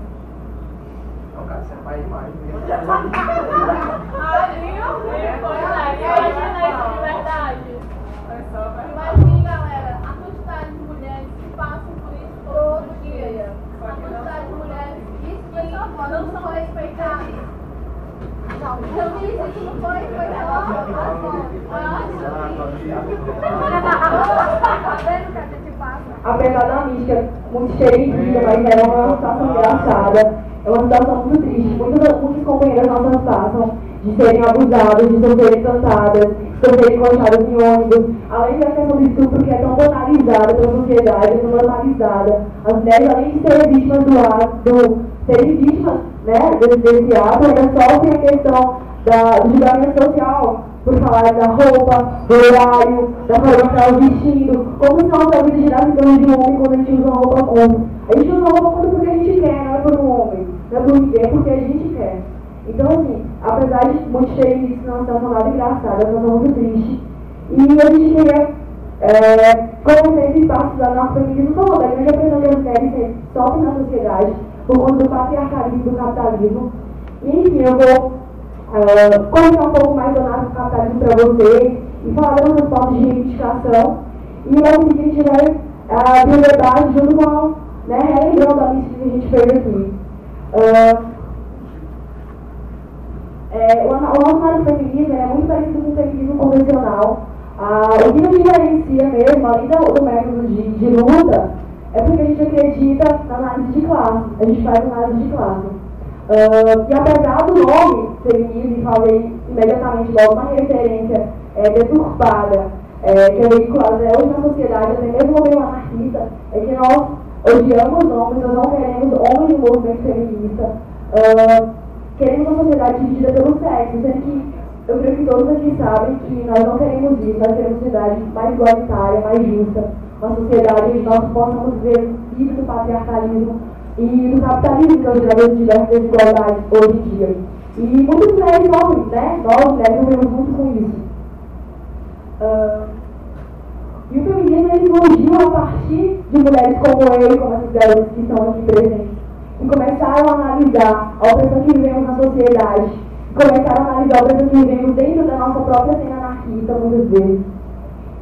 Não, cara, você vai demais mesmo. Imagine, galera, a quantidade de mulheres que passam por isso todo dia. A quantidade de mulheres que não são respeitadas. Eu disse que não foi respeitado. Tá vendo que a gente passa? Apesar da mística muito cheia de vida, mas é uma situação engraçada. É uma situação muito triste. Muitas companheiras nossas passam de serem abusadas, de sofrerem cantadas, de sofrerem coxadas em ônibus. Além da questão do estupro, que é tão banalizada pela sociedade, é tão normalizada. As mulheres, além de serem vítimas serem vítimas, né, desse ato, ainda sofrem a questão do julgamento social, por falar da roupa, do horário, da forma que ela vestindo, como se nossa vida girasse em torno de um homem quando a gente usa uma roupa como. A gente usa uma roupa porque a gente quer, não é por um homem, não é por ninguém, é porque a gente quer. Então, assim, apesar de muito cheio disso, não é uma situação nada engraçada, é uma situação muito triste. E a gente queria conhecer esse espaço da nossa feminismo todo, da grande opressão que as mulheres sofrem na sociedade, por conta do patriarcalismo e do capitalismo. E, enfim, eu vou comentar um pouco mais do capitalismo para vocês e falar das nossas pautas de reivindicação. E logo em seguida a gente vai abrir o debate junto com, né, relembrando a lista que a gente fez aqui. O nosso marxismo é muito parecido com o feminismo convencional. O que nos diferencia mesmo, além do método de luta, é porque a gente acredita na análise de classe, a gente faz análise de classe. E apesar do nome feminismo, e falei imediatamente logo uma referência deturpada, que é veiculada hoje na sociedade, até mesmo no meio anarquista, é que nós odiamos homens, nós não queremos homens no movimento feminista, queremos uma sociedade dividida pelo sexo, sendo que eu creio que todos aqui sabem que nós não queremos isso, nós queremos uma sociedade mais igualitária, mais justa, uma sociedade onde nós possamos viver livres do patriarcalismo e do capitalismo, que é o gerador de diversas desigualdades hoje em dia. E muitas mulheres sofrem, né? Nós, mulheres, sofremos muito com isso. E o feminismo ele surgiu a partir de mulheres como eu e como essas garotas que estão aqui presentes, que começaram a analisar a opressão que vivemos na sociedade, começaram a analisar a opressão que vivemos dentro da nossa própria cena anarquista, muitas vezes.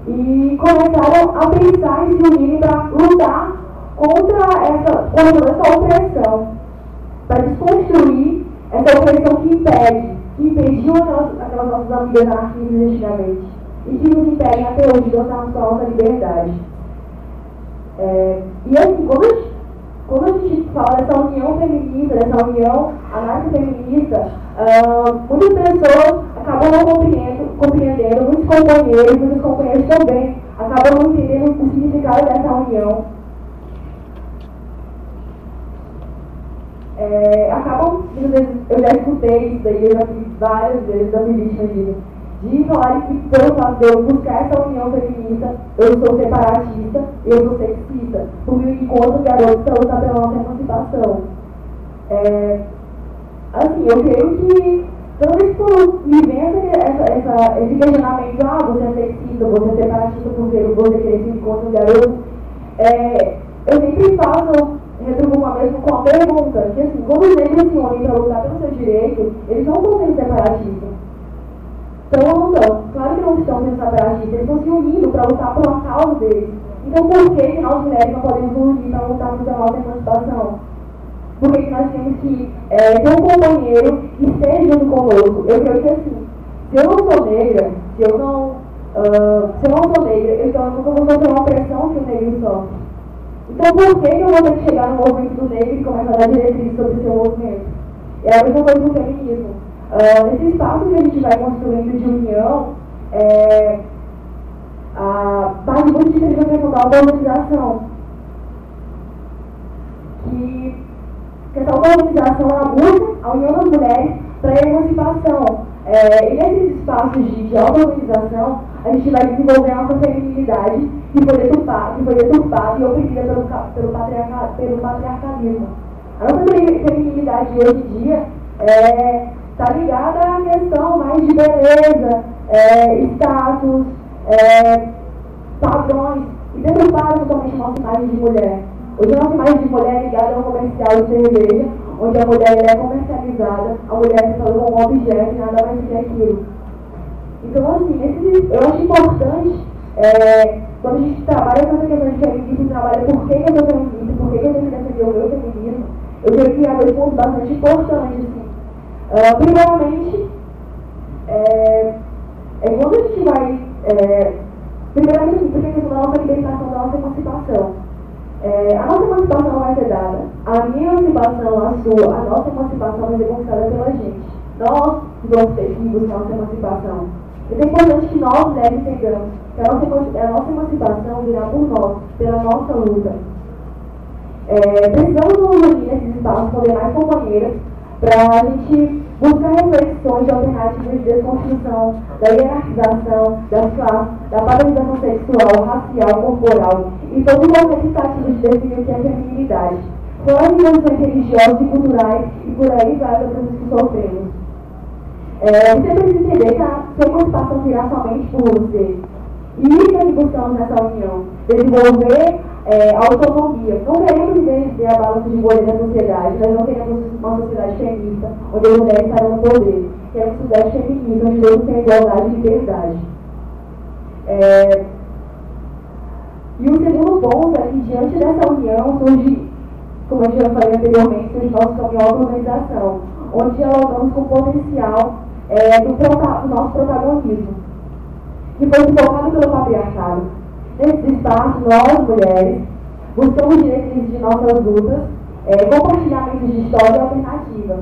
E começaram a pensar em se unirem para lutar contra essa opressão, para desconstruir essa opressão que impediu aquelas nossas amigas anarquistas antigamente, e que nos impedem até hoje de alcançar a nossa liberdade. E assim, quando a gente fala dessa união feminista, dessa união anarco-feminista, muitas pessoas acabam não compreendendo, muitos companheiros também acabam não entendendo o significado dessa união. Muitas vezes, eu já escutei isso daí, eu já fiz várias vezes das vítimas disso, de falar que pelo fato de eu buscar essa união feminista, eu sou separatista, eu sou sexista, porque eu encontro garotos para lutar pela nossa emancipação. Assim, eu creio que toda vez que eu me vem esse questionamento, você é sexista, você é separatista porque você quer se encontrar garotos, eu sempre retribuo mesmo com a pergunta, que assim, quando os negros se unem para lutar pelo seu direito, eles não estão sendo separatistas. Então ou não estão? Claro que não estão sendo separatistas, eles estão se unindo para lutar por uma causa deles. Então por que nós mulheres não podemos nos unir para lutar pela nossa emancipação? Por que nós temos que ter um companheiro que esteja junto conosco? Eu creio que assim, se eu não sou negra, então eu nunca vou sofrer uma pressão que o negro sofre. Então por que eu vou ter que chegar no movimento do negro e começar a dar diretriz sobre o seu movimento? É a mesma coisa do feminismo. Nesse espaço que a gente vai construindo de união, parte muito diferente da questão da auto-organização. Que essa auto-organização, ela busca a união das mulheres para a emancipação. E nesses espaços de auto-organização, a gente vai desenvolver a nossa feminilidade, que foi deturpada e oprimida pelo patriarcalismo. A nossa feminilidade hoje em dia está ligada à questão mais de beleza, status, padrões, e deturpada totalmente a nossa imagem de mulher. Hoje a nossa imagem de mulher é ligada ao comercial de cerveja, onde a mulher é comercializada, a mulher é tratada como um objeto e nada mais do que aquilo. Então, assim, eu acho importante, quando a gente trabalha com essa questão de feminismo, trabalha por que eu sou feminista, por que eu tenho que defender o meu feminismo, eu quero criar dois pontos bastante importantes, assim. Primeiramente, quando a gente vai, primeiramente, assim, porque a questão da nossa libertação, da nossa emancipação. A nossa emancipação não vai ser dada. A minha emancipação, a sua, a nossa emancipação vai ser conquistada pela gente. Nós vamos ter que buscar a nossa emancipação. É importante que nós, mulheres, entendamos que a nossa emancipação virá por nós, pela nossa luta. Precisamos nos unir nesses espaços com demais companheiras para a gente buscar reflexões de alternativas de desconstrução, da hierarquização, das classes, da padronização sexual, racial, corporal e todo qualquer tentativa de definir o que é feminilidade, fora de posições religiosas e culturais e por aí vai das coisas que sofremos. Você precisa entender que a sua emancipação virá somente por você. E isso é que buscamos nessa união, desenvolver autonomia. Não queremos viver a balança de bolha da sociedade, nós não queremos uma sociedade feminista, onde as mulheres estarão no poder. Queremos uma sociedade feminista, onde todos têm igualdade e liberdade. E o segundo ponto é que, diante dessa união, surge, como eu já falei anteriormente, surge nosso caminho à organização, onde dialogamos com o potencial do nosso protagonismo, que foi sufocado pelo patriarcado. Nesse espaço, nós, mulheres, buscamos diretrizes de nossas lutas, compartilhamentos de história e alternativa.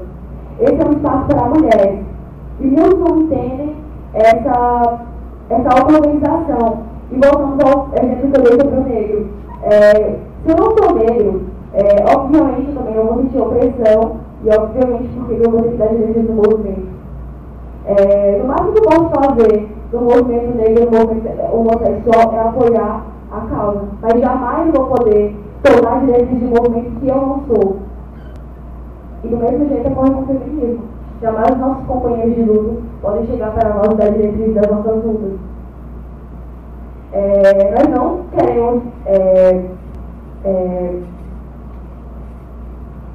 Esse é um espaço para mulheres. E muitos não entendem essa auto-organização. E voltamos ao exemplo que eu dei sobre o negro. Se eu não sou negro, obviamente eu também não vou sentir opressão, e obviamente porque eu vou ter que dar direitos no movimento. No máximo que eu posso fazer no movimento negro, no movimento homossexual, é apoiar a causa. Mas jamais vou poder tornar direitos de movimento que eu não sou. E do mesmo jeito ocorre com o feminismo. Jamais nossos companheiros de luta podem chegar para nós e dar diretrizes das nossas lutas. Nós não queremos,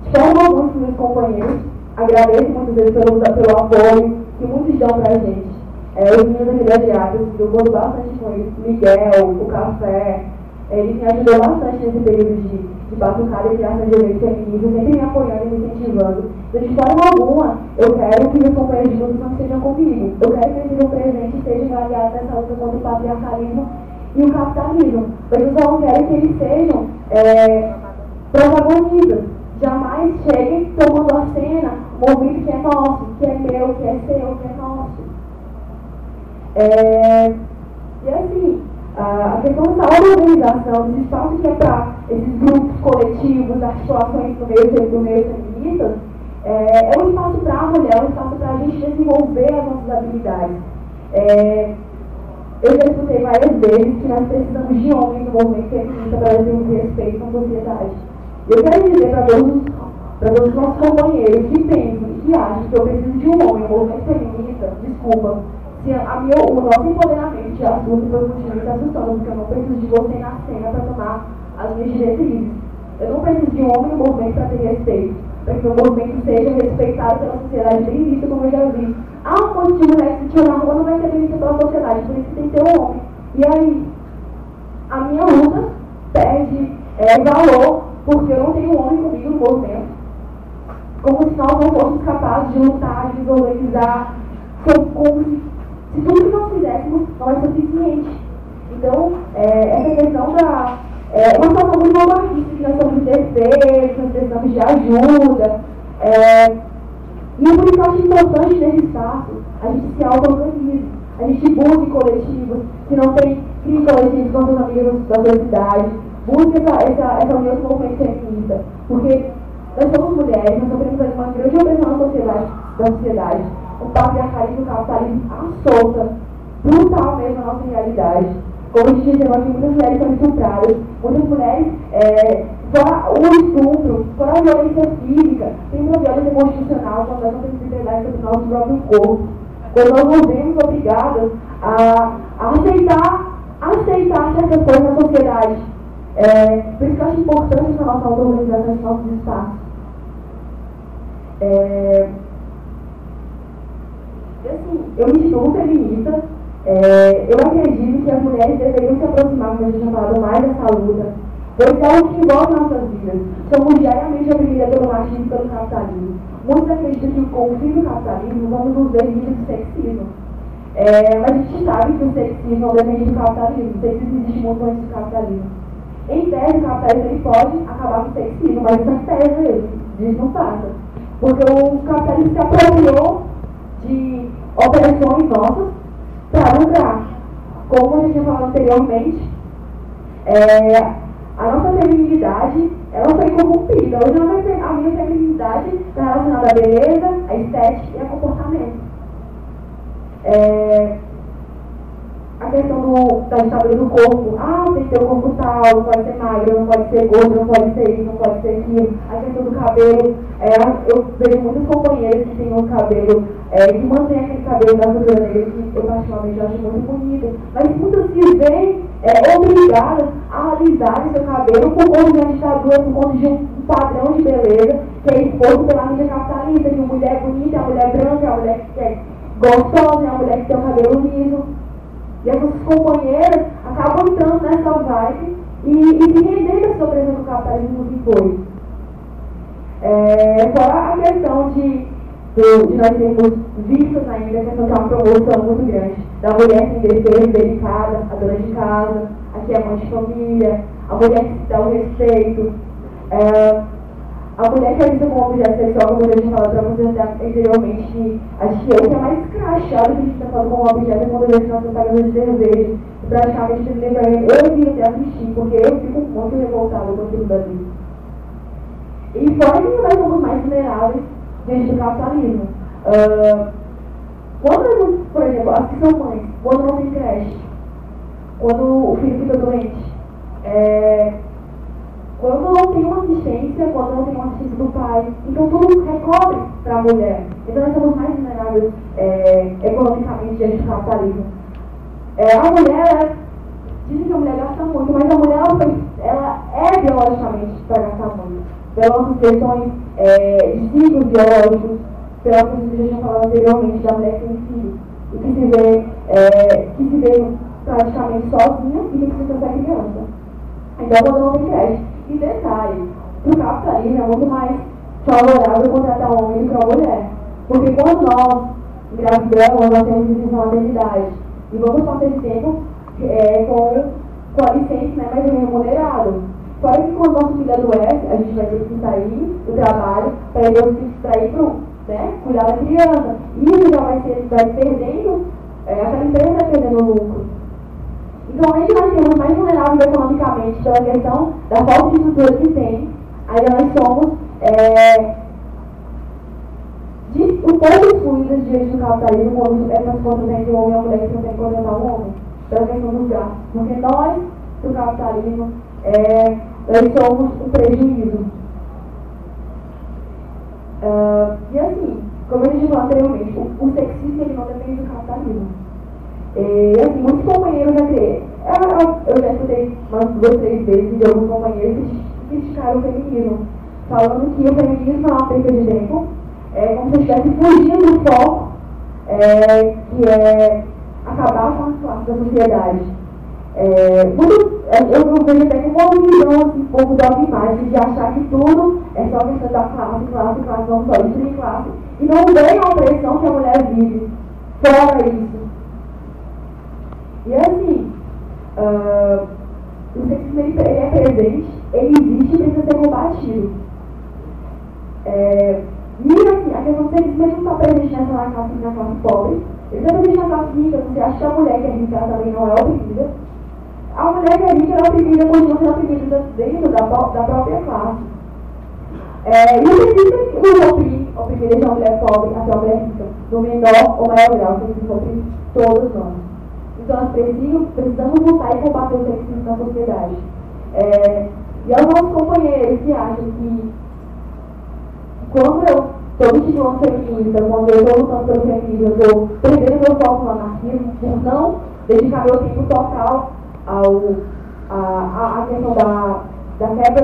de forma alguma, que meus companheiros agradeço muitas vezes pelo apoio que muitos dão para a gente. Os meninos aqui da Geatas, eu gosto bastante com eles, Miguel, o Café, eles me ajudou bastante nesse período de batucada e criação de eventos femininos, sempre me apoiando e me incentivando. Então, de forma alguma, eu quero que meus companheiros de luta não estejam comigo. Eu quero que eles sejam presentes e sejam aliados nessa luta contra o patriarcalismo e o capitalismo. Mas eu só não quero que eles sejam protagonistas. Jamais cheguem tomando a cena, um movimento que é nosso, que é meu, que é seu, que é nosso. E assim, a questão dessa organização, desse espaço que é para esses grupos coletivos, articulações do meio feminista, é um espaço para a mulher, é um espaço para a gente desenvolver as nossas habilidades. Eu já escutei várias vezes que nós precisamos de homens no movimento feminista para termos respeito na sociedade. Eu quero dizer para todos os nossos companheiros que pensam e que acham que eu preciso de um homem no movimento feminista, desculpa, se o nosso empoderamento de assunto foi continua assustando, porque eu não preciso de você na cena para tomar as minhas diretrizes. Eu não preciso de um homem no movimento para ter respeito, para que o movimento seja respeitado pela sociedade, bem visto, como eu já vi. Um monte de mulher que se na rua não vai ser bem vista pela sociedade, por isso tem que ter um homem. E aí, a minha luta perde valor, porque eu não tenho um homem comigo no movimento. Como se nós não fôssemos capazes de lutar, de desorganizar, como se tudo que nós fizéssemos não é suficiente. Então, essa questão da... uma situação muito bombardista, que nós somos indefesos, nós precisamos de ajuda. E por isso eu acho importante nesse espaço a gente se auto-organize, a gente busque coletivos, se não tem, crie coletivos com seus amigos da sua cidade, busque essa união do movimento feminista, porque nós somos mulheres, nós sofremos uma grande opressão da sociedade, um patriarcalismo, um capitalismo à solta, brutal mesmo na nossa realidade. Como a gente dizia aqui, muitas mulheres são estupradas, muitas mulheres, fora o estupro, fora a violência física, tem uma violência constitucional quando nós não temos liberdade sobre o nosso próprio corpo. Quando nós nos vemos obrigadas a aceitar certas coisas na sociedade. Por isso que eu acho importante essa nossa auto-organização, esse nosso espaço. Assim, eu me estudo feminista, eu acredito que as mulheres deveriam se aproximar, como a gente já falou, mais dessa luta, pois é o que envolve nossas vidas. Somos diariamente oprimidas pelo machismo e pelo capitalismo. Muitos acreditam que com o fim do capitalismo vamos nos ver livres do sexismo. Mas a gente sabe que o sexismo não depende do capitalismo. O sexismo existe muito antes do capitalismo. Em tese, o capitalismo ele pode acabar com o sexismo, mas isso é tese mesmo. Isso não passa. Porque o capitalismo se apropriou de operações nossas para lucrar. Como a gente tinha falado anteriormente, a nossa feminilidade ela foi corrompida. Hoje a minha feminilidade está relacionada à beleza, à estética e ao comportamento. A questão da ditadura do corpo, tem que ter o corpo tal, não pode ser magro, não pode ser gordo, não pode ser isso, não pode ser aquilo. A questão do cabelo, eu vejo muitas companheiras que têm um cabelo, que mantém aquele cabelo da cultura negra, que eu particularmente acho muito bonito, mas muitas se veem obrigadas a alisar seu cabelo por conta de uma ditadura, por conta de um padrão de beleza que é exposto pela mídia capitalista, de uma mulher bonita, a mulher branca, a mulher que é gostosa, a mulher que tem o cabelo liso. E essas companheiras acabam entrando nessa vibe e se rendendo essa opressão do capitalismo que foi. Fora a questão de nós termos vistos ainda, a questão de uma promoção muito grande da mulher sem defesa, delicada, a dona de casa, a que é mãe de família, a mulher que dá o respeito, a mulher que é vista como objeto sexual, como eu já tinha falado para vocês anteriormente, que acho que é o que é mais escrachado que a gente está falando como objeto é quando eu vejo nossa propaganda de desejo. E praticamente eu evito até assistir, porque eu fico muito revoltada com aquilo dali. E fora que nós somos mais vulneráveis diante do capitalismo. Quando, por exemplo, as que são mães, quando não tem creche, quando o filho fica doente, quando não tem uma assistência, quando não tem uma assistência do pai, então tudo recorre para a mulher. Então nós somos mais vulneráveis economicamente diante do capitalismo. A mulher, dizem que a mulher gasta muito, mas a mulher ela é biologicamente para gastar muito. Pelas nossas questões de ciclos biológicos, pelas coisas que a gente já falou anteriormente, da mulher que tem filho, e que se vê praticamente sozinha e tem que sustentar a criança. Então quando não tem creche. E detalhe, para o capitalismo é muito mais favorável contratar um homem do que a mulher. Porque quando nós engravidamos, nós temos licença maternidade. E vamos passar esse tempo com a licença, né, mais remunerado. Fora que quando nosso filho adoece, a gente vai ter que sair do trabalho para ele se distrair para cuidar da criança. E isso já vai perdendo, aquela empresa vai perdendo lucro. Então, além de nós sermos mais vulneráveis economicamente pela questão da falta de estrutura que tem, ainda nós somos um pouco excluídas diante do capitalismo quando é transportado entre o homem e a mulher que não tem que contratar um homem, pela questão dos gastos. Porque nós, do capitalismo, nós somos um prejuízo. E assim, como a gente falou anteriormente, o sexismo ele não depende do capitalismo. E assim, muitos companheiros eu já escutei umas 2 ou 3 vezes de alguns companheiros que criticaram o feminismo, falando que o feminismo é uma perda de tempo, como se estivesse fugindo do foco, que é acabar com as classes da sociedade. Eu vejo até com uma visão assim, um pouco dogmática de achar que tudo é só questão da classe, não só destruir classe, e não vem a opressão que a mulher vive fora isso. E assim, o sexismo ele é presente, ele existe e precisa ser combatido. E assim, a questão de sexismo não está presente na classe pobre. Ele está presente na classe rica. Você acha que a mulher que é rica também não é oprimida? A mulher que é rica é oprimida, continua sendo oprimida dentro da própria classe. E o sexismo oprimir desde a mulher pobre até a mulher rica, no menor ou maior grau, o sexismo oprime todos nós. Então nós precisamos lutar e combater o sexismo na sociedade. E aos nossos companheiros que acham que quando eu estou me titulando feminista, quando eu estou lutando pelo feminismo, eu estou perdendo meu foco no anarquismo por não dedicar meu tempo total à questão da quebra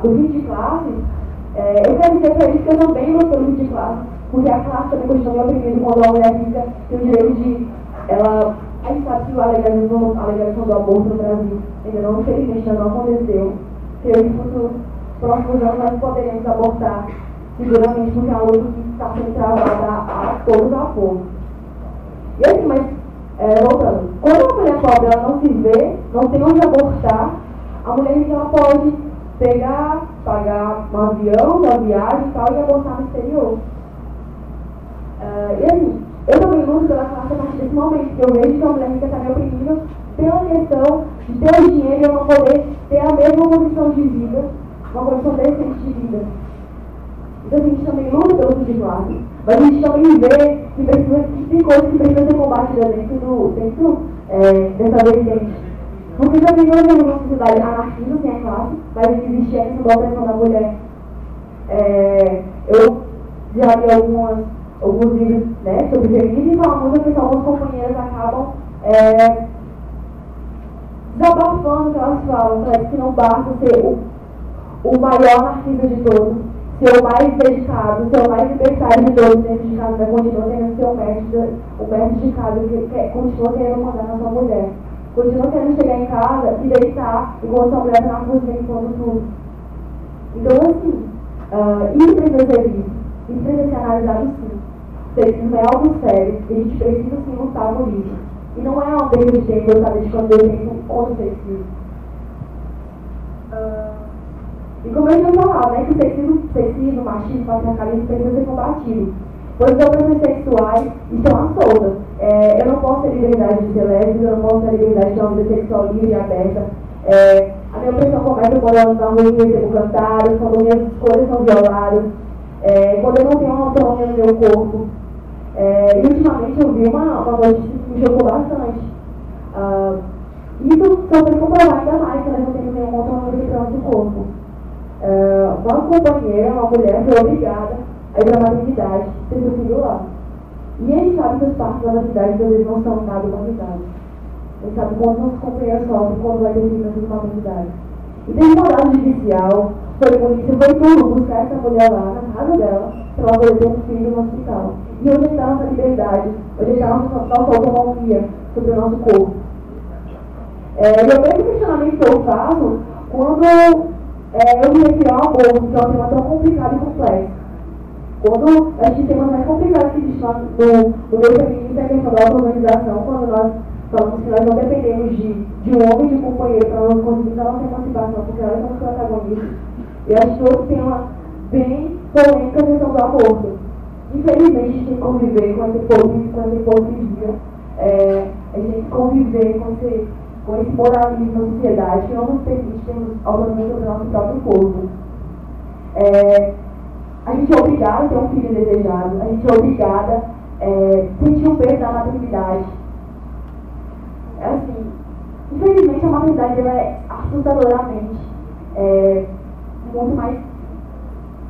do fim de classe. Eu quero dizer para eles que eu também luto pelo fim de classe, porque a classe também continua me oprimindo quando a mulher rica tem o direito de... A gente sabe que a legalização do aborto no Brasil ainda não, infelizmente, ainda não aconteceu. Creio que nos próximos anos nós poderemos abortar seguramente, porque é uma luta que está sendo travada a todo vapor. E assim, mas, voltando, quando a mulher pobre ela não se vê, não tem onde abortar, a mulher rica ela pode pagar um avião, uma viagem e tal, e abortar no exterior. E assim, eu também luto pela classe a partir desse momento, que eu vejo que a mulher rica está me oprimindo pela questão de ter o dinheiro e eu não poder ter a mesma condição de vida, uma condição decente de vida. Então a gente também luta pelo fim de classe, mas a gente também vê que tem coisas que precisam ser combatidas dentro dessa vertente. Porque também nós vivemos uma sociedade anarquista sem a classe, mas existe a questão da opressão da mulher. Eu já li alguns livros, né, sobre feminismo e falam muito que algumas companheiras acabam desabafando o que elas falam. Parece que não basta ser o maior anarquista de todos, ser o mais dedicado, ser o mais libertário de todos dentro de casa, continua querendo ser o mestre de casa, que continua querendo mandar na sua mulher. Continua querendo chegar em casa e deitar enquanto sua mulher está na cozinha enquanto tudo. Então, assim, isso precisa ser visto, isso precisa ser analisado sim. Sexismo é algo sério e a gente precisa sim lutar por isso. E não é uma perda de tempo eu estar dedicando meu tempo contra o sexismo. E como eu já falava, né, que o sexismo, machismo, patriarcalismo precisa ser combatido. Pois as opressões sexuais estão à solta. Eu não posso ter liberdade de ser lésbica, eu não posso ter liberdade de ter uma vida sexual livre e aberta. A minha opressão começa quando eu ando na rua e recebo cantadas, quando minhas escolhas são violadas, quando eu não tenho uma autonomia no meu corpo. E ultimamente eu vi uma notícia que me chocou bastante. Isso só foi comprovar ainda mais que nós não temos nenhuma autonomia para o nosso corpo. Uma companheira, uma mulher, foi obrigada a ir para a maternidade, ter seu filho lá. E a gente sabe que os partos da maternidade às vezes não são nada humanidade. A gente sabe quantos nossos companheiros sofrem quando vai ter filho na maternidade. E teve mandado judicial, foi polícia, foi tudo buscar essa mulher lá na casa dela, para ela poder ter um filho no hospital. E onde está a nossa liberdade? Onde está a nossa autonomia sobre o nosso corpo? E o mesmo questionamento que eu faço quando eu me refiro ao aborto, que é um tema tão complicado e complexo. Quando a gente tem temas mais complicados que existem no meio feminino, é a questão da auto-organização, quando nós falamos que nós não dependemos de um homem, de um companheiro, para nós conseguirmos a nossa emancipação, porque nós somos protagonistas. Eu acho que outro tema bem polêmico é a questão do aborto. Infelizmente, a gente tem que conviver com essa hipocrisia, a gente tem que conviver com esse moralismo na sociedade que não nos permite termos autonomia sobre o nosso próprio corpo. A gente é obrigada a ter um filho desejado, a gente é obrigada a sentir o peso da maternidade. Assim, infelizmente a maternidade ela é assustadoramente muito mais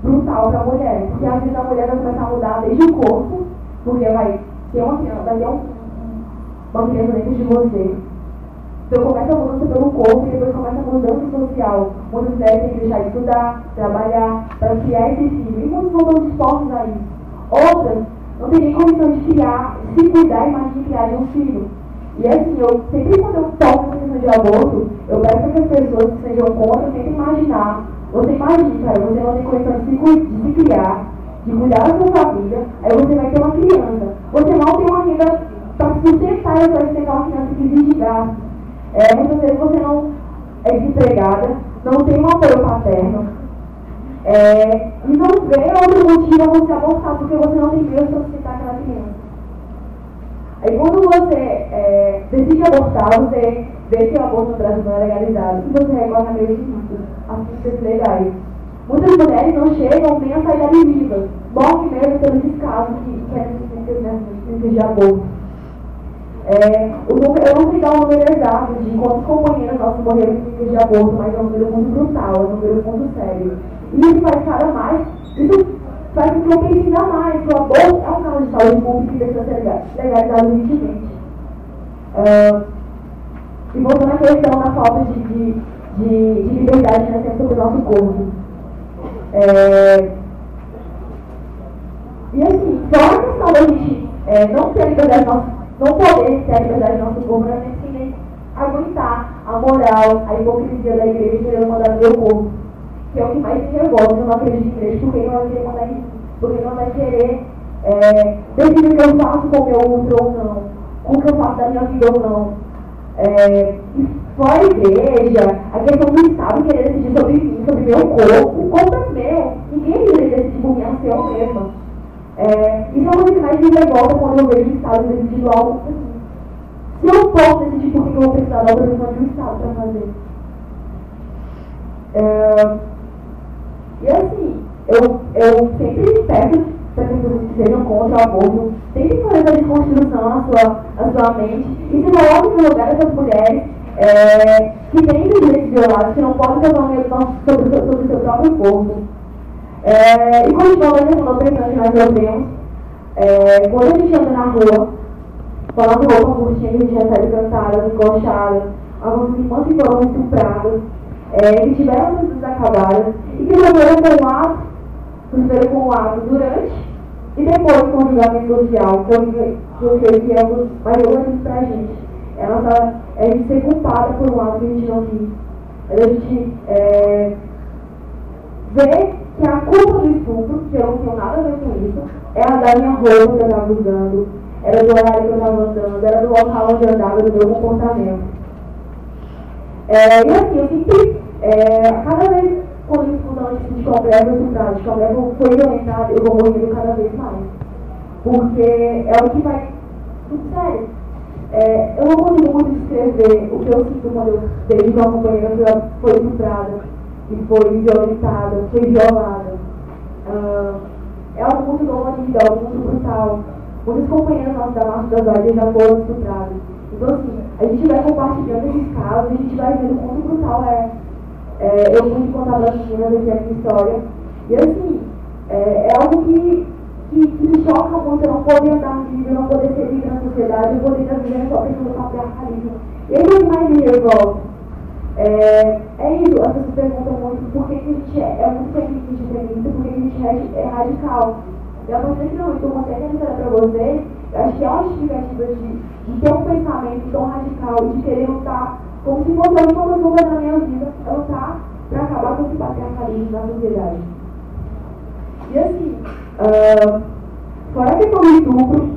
brutal para a mulher, porque às vezes a mulher vai começar a mudar desde o corpo, porque vai ter uma criança dentro de você. Então começa a mudança pelo corpo e depois começa a mudança social. Muitas mulheres têm que deixar de estudar, trabalhar, para criar esse filho. E muitos não estão dispostos a isso. Outras não têm nem condição de criar, se cuidar e mais de criar de um filho. E assim, sempre quando eu toco essa questão de aborto, eu peço para que as pessoas que sejam contra tentem imaginar. Você imagina, cara, você não tem condição de se criar, de cuidar da sua família, aí você vai ter uma criança. Você não tem uma renda para sustentar essa uma criança que exige gasto. Muitas vezes você não é desempregada, não tem um apoio paterno. E não vê outro motivo a você abortar, porque você não tem medo de sustentar aquela criança. Aí quando você decide abortar, você vê que o aborto no Brasil não é legalizado, e você recorre a meios ilícitos, a fins legais. Muitas mulheres não chegam nem a sair dali vivas, morrem mesmo pelos descasos que é necessário de aborto. Eu não sei dar o número exato de quantos companheiros nossos morreram em clínicas de aborto, mas é um número muito brutal, é um número muito sério. E isso faz com que eu pense ainda mais que o aborto é um caso de saúde pública e precisa ser legalizado urgentemente. E voltando à questão da falta de liberdade na questão do nosso corpo. E assim, fora a questão da gente não ter liberdade não poder ter a liberdade do nosso corpo, nós temos que aguentar a moral, a hipocrisia da igreja querendo mandar no meu corpo, que é o que mais me revolta. Eu não acredito em igreja, porque não vai querer mandar em mim, porque não vai querer decidir o que eu faço com o meu útero ou não, com o que eu faço da minha vida ou não. E fora a igreja, a questão do Estado querer decidir sobre mim, sobre meu corpo. O corpo é meu, ninguém deveria decidir por mim, a ser eu mesma. Isso é uma coisa que mais me revolta quando eu vejo o Estado decidindo algo assim. Se eu posso decidir por que eu vou precisar da autorização do Estado para fazer. E assim, eu sempre peço para que as pessoas que sejam contra o aborto tentem fazer essa desconstrução na sua mente e se coloquem no lugar dessas mulheres que têm os direitos violados, que não podem ter uma opinião sobre o seu próprio corpo. E continuando a questão da opressão que nós sofremos, quando a gente anda na rua, falando roupa curtinha, a gente recebe cantadas, encoxadas, algumas irmãs que foram estupradas, que tiveram suas vidas acabadas e que sofreram com o ato durante e depois com o julgamento social, que eu sei que é um dos mais dolorosos para a gente. É a gente ser culpada por um ato que a gente não quis. A gente ver que a culpa do estupro, que eu não tenho nada a ver com isso, era da minha roupa que eu estava usando, era do horário que eu estava andando, era do local onde eu andava, do meu comportamento. E assim, eu sempre, cada vez quando eu escuto a notícia de Combrego foi violentada, eu vou morrendo cada vez mais. Porque é o que vai. Sério, eu não consigo muito descrever o que eu sinto quando eu vejo que uma companheira foi estuprada, e foi violentada, foi violada. É algo muito dolorido, é algo muito brutal. Muitas companheiras nossas da Marcha das Vardinhas já foram estupradas. Então, assim, a gente vai compartilhando esses casos, a gente vai vendo o quanto brutal é. Eu fui contar para as meninas aqui a minha história. E, assim, é algo que me choca muito, eu não poder andar livre, eu não poder ser livre na sociedade, eu poder estar vivendo só pensando no patriarcalismo. E aí o que mais me revolta? Isso, as pessoas perguntam muito por que a gente é muito feminista, por que a gente é radical. E a partir desse momento, eu vou até dizer para vocês, eu acho que é uma justificativa de ter um pensamento tão radical e de querer lutar como se fosse a única coisa que eu vou fazer na minha vida, é lutar para acabar com esse patriarcalismo na sociedade. E assim, fora a questão do estupro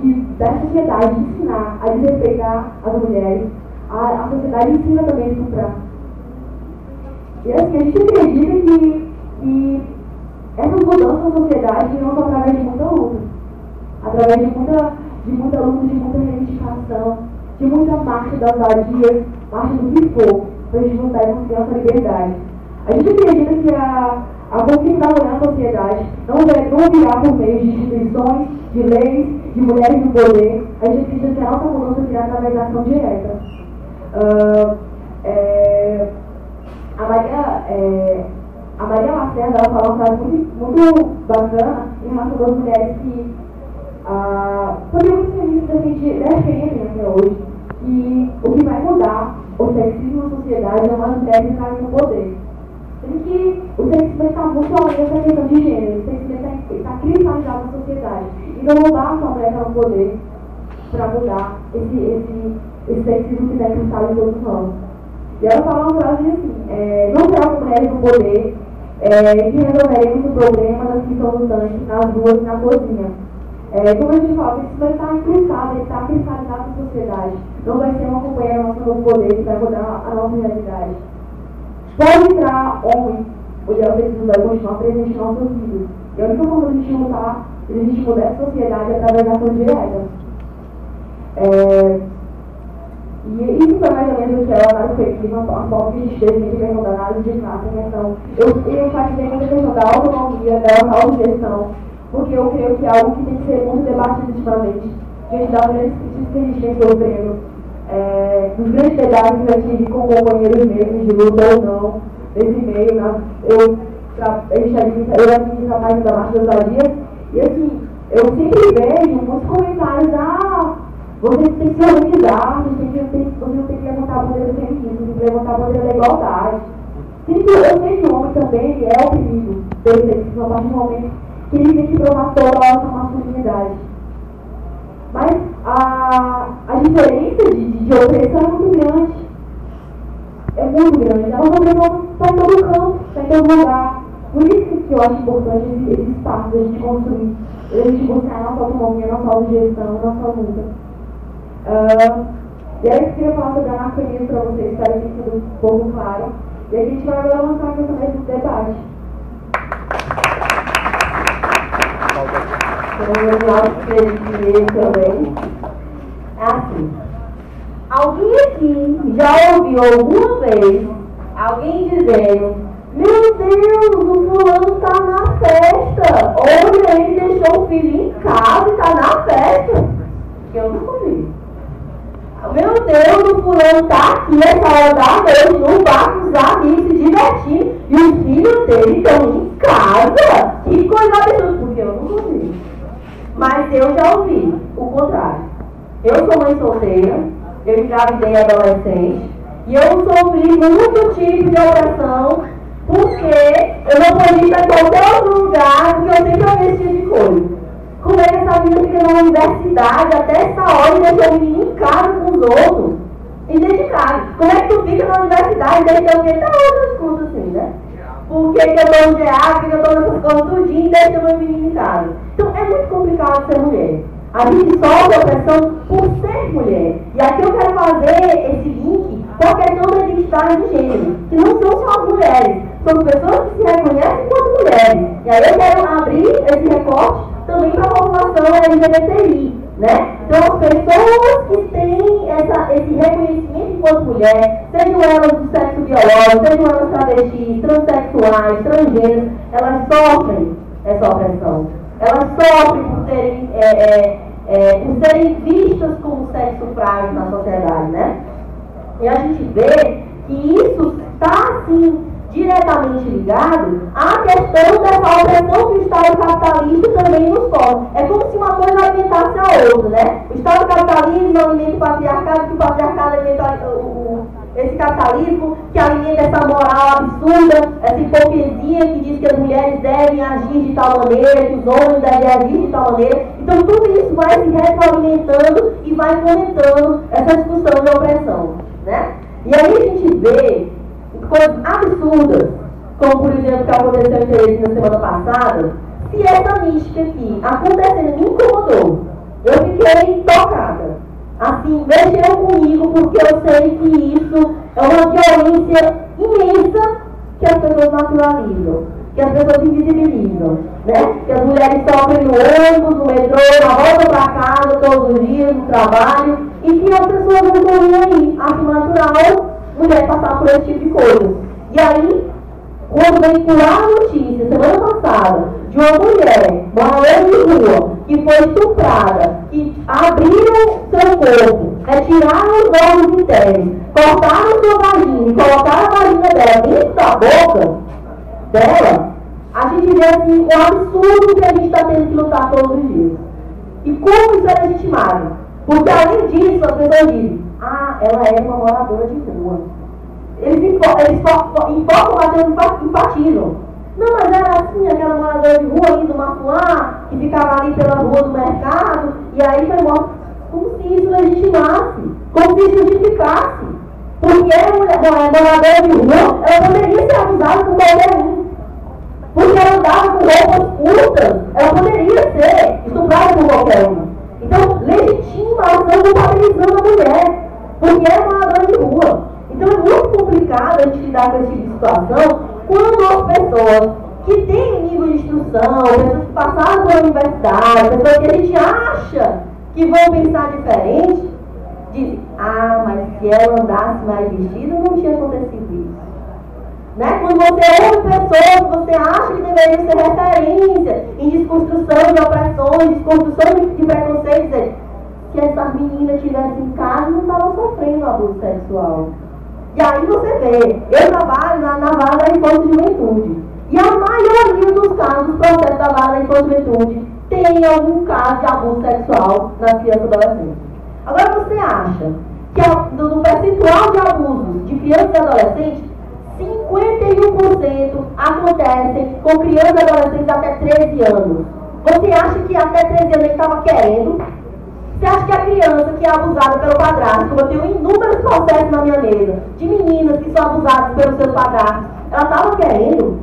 e da sociedade ensinar a desrespeitar as mulheres, a sociedade ensina também a estuprar. E assim, a gente acredita que essas mudanças na sociedade não são através de muita luta, através de muita luta, de muita reivindicação, de muita marcha das vadias, marcha do que for, para a gente lutar e conseguir essa liberdade. A gente acredita que a conquista da mulher na sociedade não virá por meio de instituições, de leis, de mulheres no poder. A gente acredita que a nossa mudança virá através da ação direta. A Maria Lacerda, ela fala uma frase muito bacana em relação das mulheres que podemos ser isso que a gente defende até hoje, que o que vai mudar o sexismo na sociedade é umas mulheres estarem no poder. Sendo que o sexismo está muito além dessa questão de gênero, o sexismo está cristalizado na sociedade. Então não basta a mulher estar no poder para mudar esse sexismo que está cristalizado em todos nós. E ela fala uma frase assim, não será com mulheres no poder que resolveremos o problema das que estão lutantes nas ruas e na cozinha. Como a gente fala, isso vai estar incrustado, ele está cristalizado na sociedade. Não vai ser uma companheira nossa no poder que vai mudar a nossa realidade. Pode entrar homens mulher sexismo vai continuar presente em nossas vidas. E a única forma de a gente lutar, de a gente mudar essa sociedade é através da ação direta. E isso foi mais ou menos o que ela fez, a forma que a gente teve de questão da análise de classe, a questão. Eu enfatizei muito a questão da autonomia, da autogestão, porque eu creio que é algo que tem que ser muito debatido ultimamente, diante das grandes críticas que a gente vem sofrendo, dos grandes debates que eu tive com companheiros mesmos de luta ou não, nesse meio, eu administro a página da Marcha das Vadias, e assim, eu sempre vejo muitos comentários, você tem que se organizar, você não tem que levantar a bandeira do feminismo, você tem que levantar a bandeira da igualdade. Eu sei que o homem também ele é oprimido pelo sexismo a partir do momento que ele tem que provar toda a nossa masculinidade. Mas a diferença de opressão é muito grande. É muito grande. A nossa opressão está em todo campo, está em todo lugar. Por isso que eu acho importante esse espaço da gente construir, da gente buscar a nossa autonomia, a nossa autogestão, a nossa luta. E aí eu queria falar sobre anarquismo para vocês, para que fique um pouco claro. E a gente vai avançar aqui também no debate. Também. Assim, alguém aqui já ouviu alguma vez alguém dizendo: meu Deus, o fulano está na festa, ou ele deixou o filho em casa e está na festa? Eu nunca ouvi. Meu Deus, o fulano está aqui essa hora da noite no bar com os amigos se divertindo e os filhos dele estão em casa? Que coisa absurda, porque eu nunca ouvi. Mas eu já ouvi o contrário. Eu sou mãe solteira, eu engravidei adolescente e eu sofri muito tipo de opressão porque eu não podia estar em qualquer outro lugar porque eu sempre ouvi esse tipo de coisa. Como é que essa menina fica na universidade até essa hora e deixa o menino em casa com os outros? E dentro de casa. Como é que tu fica na universidade e deixa o menino até outras coisas assim, né? Por que eu estou no GA, por que eu estou nessas coisas tudinho e deixa o meu menino em casa? Então é muito complicado ser mulher. A gente sofre opressão por ser mulher. E aqui eu quero fazer esse link com a questão da identidade de gênero, que não são só as mulheres, são pessoas que se reconhecem como mulheres. E aí eu quero abrir esse recorte também para a população LGBTI, né? Então as pessoas que têm esse reconhecimento enquanto mulher, sejam elas do sexo biológico, sejam elas travestis, transexuais, transgêneros, elas sofrem essa opressão. Elas sofrem por serem vistas como sexo frágil na sociedade, né? E a gente vê que isso está, assim, diretamente ligado à questão dessa opressão que o Estado capitalista também nos coloca. É como se uma coisa alimentasse a outra, né? O Estado capitalista alimenta o patriarcado, que o patriarcado alimenta esse capitalismo, que alimenta essa moral absurda, essa hipocrisia que diz que as mulheres devem agir de tal maneira, que os homens devem agir de tal maneira. Então tudo isso vai se retroalimentando e vai fomentando essa discussão de opressão, né? E aí a gente vê coisas absurdas, como por exemplo o que aconteceu em Teresina na semana passada. Se essa mística aqui acontecendo me incomodou, eu fiquei tocada. Assim, mexeu comigo porque eu sei que isso é uma violência imensa que as pessoas naturalizam, que as pessoas invisibilizam, né? Que as mulheres sofrem no ônibus, no metrô, na volta para casa, todos os dias, no trabalho, e que as pessoas não estão nem aí. Acho natural mulher passar por esse tipo de coisa. E aí, quando veicularam a notícia, semana passada, de uma mulher, moradora de rua, que foi estuprada, que abriram seu corpo, retiraram os órgãos internos, cortaram sua vagina e colocaram a vagina dela dentro da boca dela, a gente vê assim o absurdo que a gente está tendo que lutar todos os dias. E como isso é legitimado? Porque além disso, as pessoas dizem: ela é uma moradora de rua. Eles enfocam, mas enfatizam. Não, mas era assim, aquela moradora de rua indo mafuar, que ficava ali pela rua do mercado, e aí foi morta. Como se isso legitimasse, como se isso justificasse. Porque a moradora de rua, ela poderia ser abusada por qualquer um. Porque ela andava com roupas curtas, ela poderia ser estuprada por qualquer um. Então, legitima a ação culpabilizando a mulher, porque é moradora de rua. Então é muito complicado a gente lidar com esse tipo de situação quando as pessoas que têm um nível de instrução, pessoas que passaram pela universidade, pessoas que a gente acha que vão pensar diferente, dizem, mas se ela andasse mais vestida, não tinha acontecido isso. Né? Quando você ouve pessoas que você acha que deveriam ser referência em desconstrução de opressões, desconstrução de preconceitos, se essas meninas estivessem em casa, não estavam sofrendo abuso sexual. E aí você vê, eu trabalho na vara da infância e juventude. E a maioria dos casos, dos processos da vara da infância e juventude, tem algum caso de abuso sexual nas crianças e adolescentes. Agora você acha que do percentual de abusos de crianças e adolescentes, 51% acontecem com crianças e adolescentes até 13 anos. Você acha que até 13 anos ele estava querendo? Você acha que a criança que é abusada pelo padrasto, como eu tenho inúmeros processos na minha mesa, de meninas que são abusadas pelos seus padrastos, ela estava querendo?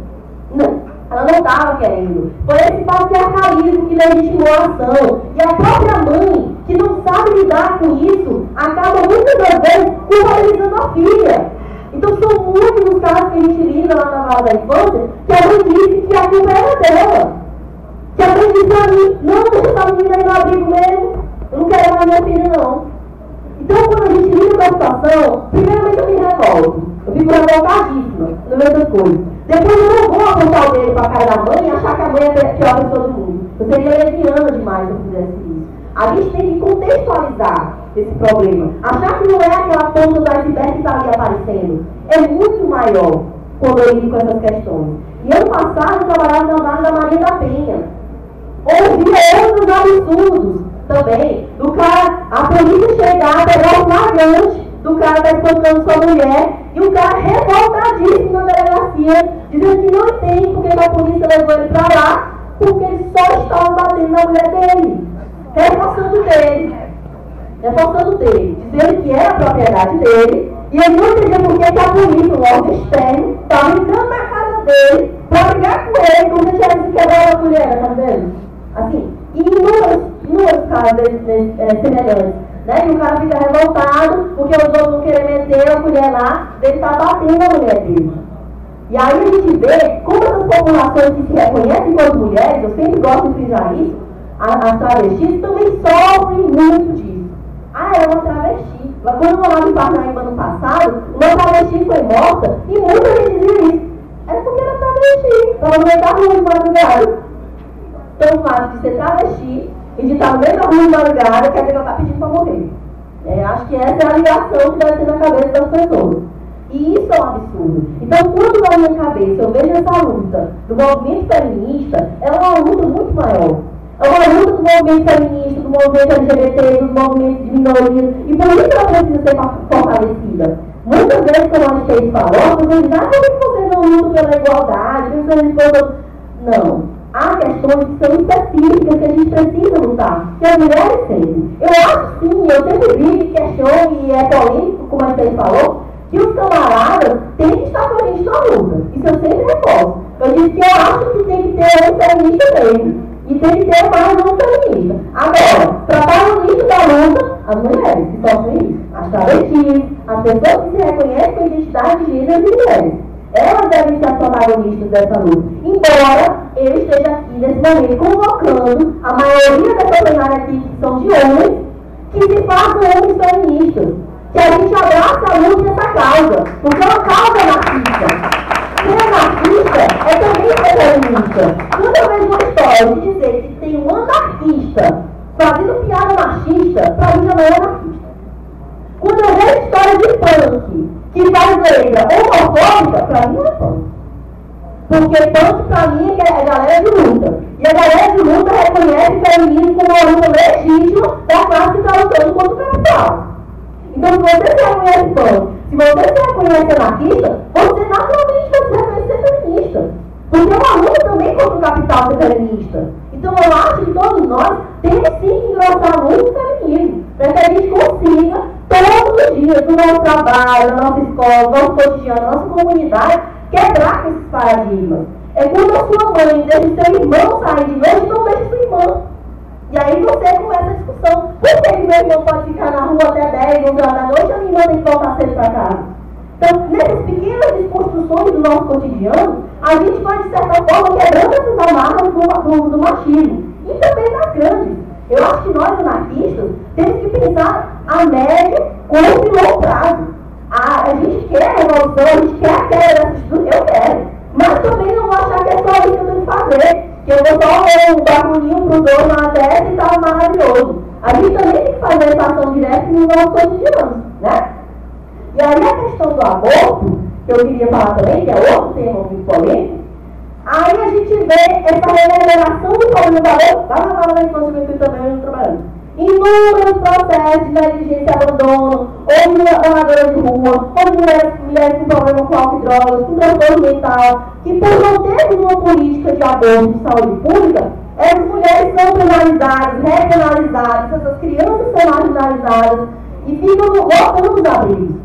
Não, ela não estava querendo. Foi esse patriarcalismo que legitimou a ação. E a própria mãe, que não sabe lidar com isso, acaba muitas das vezes culpabilizando a filha. Então são muitos os casos que a gente lida lá na vara da infância, que a mãe disse que a culpa era dela. Que a mãe disse pra mim, não, deixa essa menina aí no abrigo mesmo. Eu não quero mais minha filha, não. Então, quando a gente lida com a situação, primeiramente eu me revolto. Eu fico revoltadíssima no meio das coisas. Depois eu não vou apontar o dedo para a cara da mãe e achar que a mãe é a pior pessoa do mundo. Eu seria leviana demais se eu fizesse isso. A gente tem que contextualizar esse problema. Achar que não é aquela ponta do iceberg que está ali aparecendo. É muito maior quando eu lido com essas questões. E ano passado eu trabalhava na vara da Maria da Penha. Ouvia outros absurdos também, do cara, a polícia chegar, pegar o flagrante do cara que está espancando sua mulher, e o cara revoltadíssimo na delegacia, dizendo que não entende porque a polícia levou ele para lá, porque ele só estava batendo na mulher dele, reforçando dele, dizendo que era a propriedade dele, e ele não entendia por que a polícia, o órgão externo, estava entrando na casa dele para brigar com ele, como se tivesse quebrado a mulher na casa dele. Assim, e inúmeros casos semelhantes, né? E o cara fica revoltado porque os outros vão querer meter a mulher lá, ele está batendo a mulher dele. E aí a gente vê como essas populações que se reconhecem como mulheres, eu sempre gosto de frisar isso, as travestis também sofrem muito disso. É uma travesti. Quando eu morava em Parnaíba no passado, uma travesti foi morta e muita gente dizia isso. Era porque era travesti, estava no meio da rua de madrugada. Então o fato de ser travesti e de estar no meio da rua de madrugada quer dizer que ela está pedindo para morrer. Acho que essa é a ligação que deve ter na cabeça das pessoas. E isso é um absurdo. Então, quando na minha cabeça eu vejo essa luta do movimento feminista, ela é uma luta muito maior. É uma luta do movimento feminista, do movimento LGBT, dos movimentos de minorias. E por isso ela precisa ser fortalecida. Muitas vezes, como a gente falou, as pessoas dizem, por que vocês não lutam pela igualdade? Não. Há questões que são específicas que a gente precisa lutar, que as mulheres sentem. Eu acho sim, eu sempre vi, questiono e é polêmico, como a gente falou, que os camaradas têm que estar com a gente na luta. Isso eu sempre reforço. Eu disse que eu acho que tem que ter um feminista mesmo. E tem que ter mais um feminista. Agora, protagonista da luta, as mulheres que sofrem isso. As travestis, as pessoas que se reconhecem com identidade de gênero de mulheres. Elas devem ser as protagonistas dessa luta. Embora eu esteja aqui nesse momento convocando a maioria dessa plenária aqui que são de homens, que se façam homens feministas. Que a gente abraça a luta dessa causa. Porque é uma causa anarquista. Ser anarquista é também ser feminista. Quando eu vejo uma história de dizer que tem um anarquista fazendo piada machista, para mim não é anarquista. Quando eu vejo história de punk que faz letra homofóbica, para mim não é punk. Porque punk para mim é galera de luta. E a galera de luta reconhece o feminismo como uma luta legítima da classe que está lutando contra o capital. Então, se você se reconhece punk, se você se reconhece anarquista, você naturalmente vai se reconhecer feminista. Porque é uma luta também contra o capital ser feminista. Então, eu acho que todos nós temos sim que engrossar muito o feminismo, para que a gente consiga, todos os dias, no nosso trabalho, na nossa escola, no nosso cotidiano, na nossa comunidade, quebrar com esses paradigmas. É quando a sua mãe deixa o seu irmão sair de noite, não deixa sua irmã. E aí você começa a discussão. Por que meu irmão pode ficar na rua até 10, 11 horas da noite e a minha irmã tem que voltar cedo para casa? Então, nessas pequenas desconstruções do nosso cotidiano, a gente vai, de certa forma, quebrando essas amarras do machismo. E também das grandes. Eu acho que nós, anarquistas, temos que pensar a médio, curto e longo prazo. A gente quer a revolução, a gente quer a quebra dessa estrutura, eu quero. Mas também não vou achar que é só isso que eu tenho que fazer. Que eu vou só ler um bagulhinho pro dono na testa e tá maravilhoso. A gente também tem que fazer essa ação direta nos nossos cotidianos, né? E aí a questão do aborto, que eu queria falar também, que é outro tema muito polêmico, aí a gente vê essa remuneração do problema do aborto, lá na fala da infância que eu também estou trabalhando. Inúmeros processos de negligência e abandono, ou de moradora de rua, ou de mulheres com problema com álcool e drogas, com transtorno mental, que por não termos uma política de aborto de saúde pública, essas mulheres são penalizadas, repenalizadas, essas crianças são marginalizadas e ficam lotando os abrigos.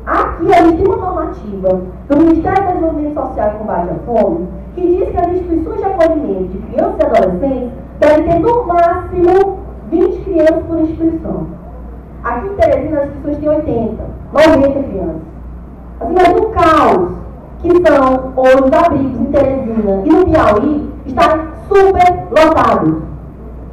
Aqui a gente tem uma normativa do Ministério do Desenvolvimento Social e Combate à Fome que diz que as instituições de acolhimento de crianças e adolescentes devem ter no máximo 20 crianças por instituição. Aqui em Teresina as instituições têm 80, 90 crianças. Assim, mas o caos que são hoje os abrigos em Teresina e no Piauí estão super lotados.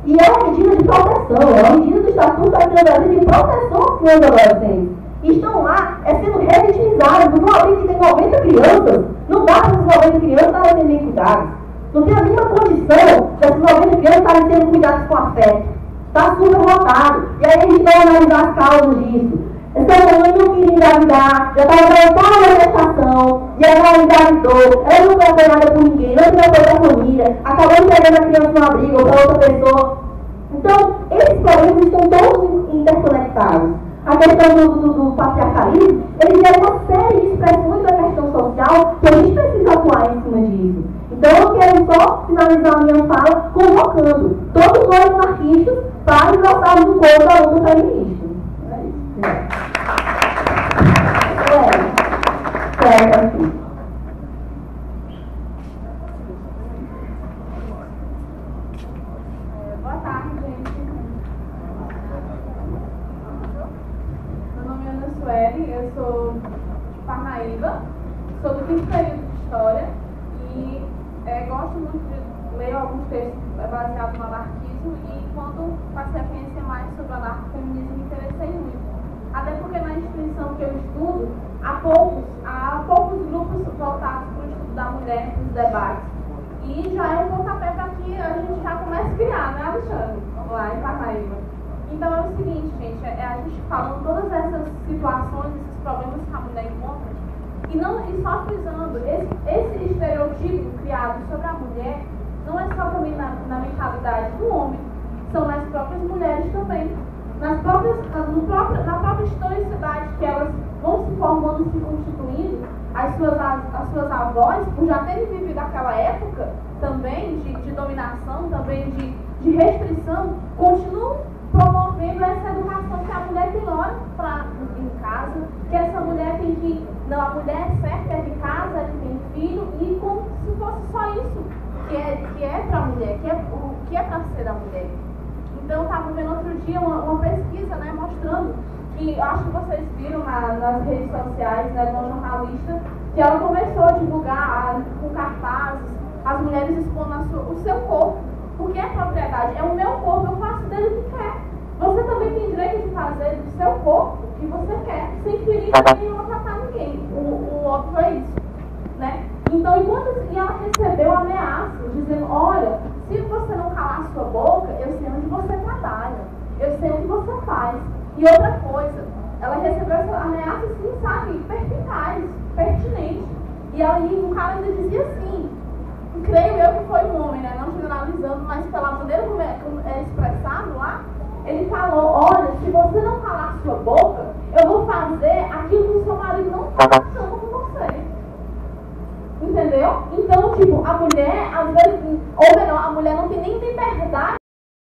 E é uma medida de proteção, é uma medida do Estatuto da Criança de proteção às crianças e adolescentes. E estão lá sendo revitimizados, porque um abrigo que tem 90 crianças, não dá para essas 90 crianças estarem sendo bem cuidadas. Não tem a mínima condição dessas 90 crianças estarem sendo cuidadas com afeto. Está super lotado. E aí a gente vai analisar as causas disso. Essa mãe não queria engravidar, já estava trancada na gestação, e aí ela engravidou, ela não foi apoiada por ninguém, não foi apoiada da família, acabou entregando a criança no abrigo ou para outra pessoa. Então, esses problemas estão todos interconectados. A questão do patriarcalismo, ele é uma série de expressões da questão social que a gente precisa atuar em cima disso. Então, eu quero só finalizar a minha fala convocando todos nós anarquistas para engrossarmos o corpo da luta feminista. É isso. Certo, assim. Boa tarde, gente. Meu nome é Ana Sueli, eu sou de Parnaíba, sou do quinto período de História e gosto muito de ler alguns textos baseados no anarquismo e quando passei a conhecer mais sobre o anarcofeminismo me interessei muito. Até porque na instituição que eu estudo, há poucos grupos voltados para o estudo da mulher nos debates. E já é um pontapé para que a gente já comece a criar, né, Alexandre? Vamos lá, em Parnaíba. Então é o seguinte, gente, a gente falando todas essas situações, esses problemas que a mulher encontra, e só frisando, esse estereotipo criado sobre a mulher não é só também na mentalidade do homem, são nas próprias mulheres também. Na própria historicidade que elas vão se formando, se constituindo, as suas avós, por já terem vivido aquela época também de dominação, também de restrição, continuam promovendo essa educação que a mulher tem hora em casa, que essa mulher tem que, não, a mulher é certa, é de casa, é de tem filho, e como se fosse só isso que é para a mulher, que é para ser a mulher. Então, eu estava vendo outro dia uma pesquisa, né, mostrando que, acho que vocês viram nas redes sociais, né, de uma jornalista, que ela começou a divulgar com cartazes, as mulheres expondo o seu corpo, porque é propriedade, é o meu corpo, eu faço dele o que quer. Você também tem direito de fazer do seu corpo o que você quer, sem ferir ninguém ou maltratar ninguém. O óbvio é isso, né? Então, e ela recebeu ameaças, dizendo, olha, se você não calar sua boca, eu sei onde você trabalha, eu sei o que você faz. E outra coisa, ela recebeu essa ameaça, assim, sabe, perspicaz, pertinente. E aí o cara ainda dizia assim, creio eu que foi um homem, né, não generalizando, mas pela maneira como é expressado lá, ele falou, olha, se você não calar sua boca, eu vou fazer aquilo que o seu marido não está passando com você. Entendeu? Então, tipo, a mulher, às vezes, ou melhor, a mulher não tem nem liberdade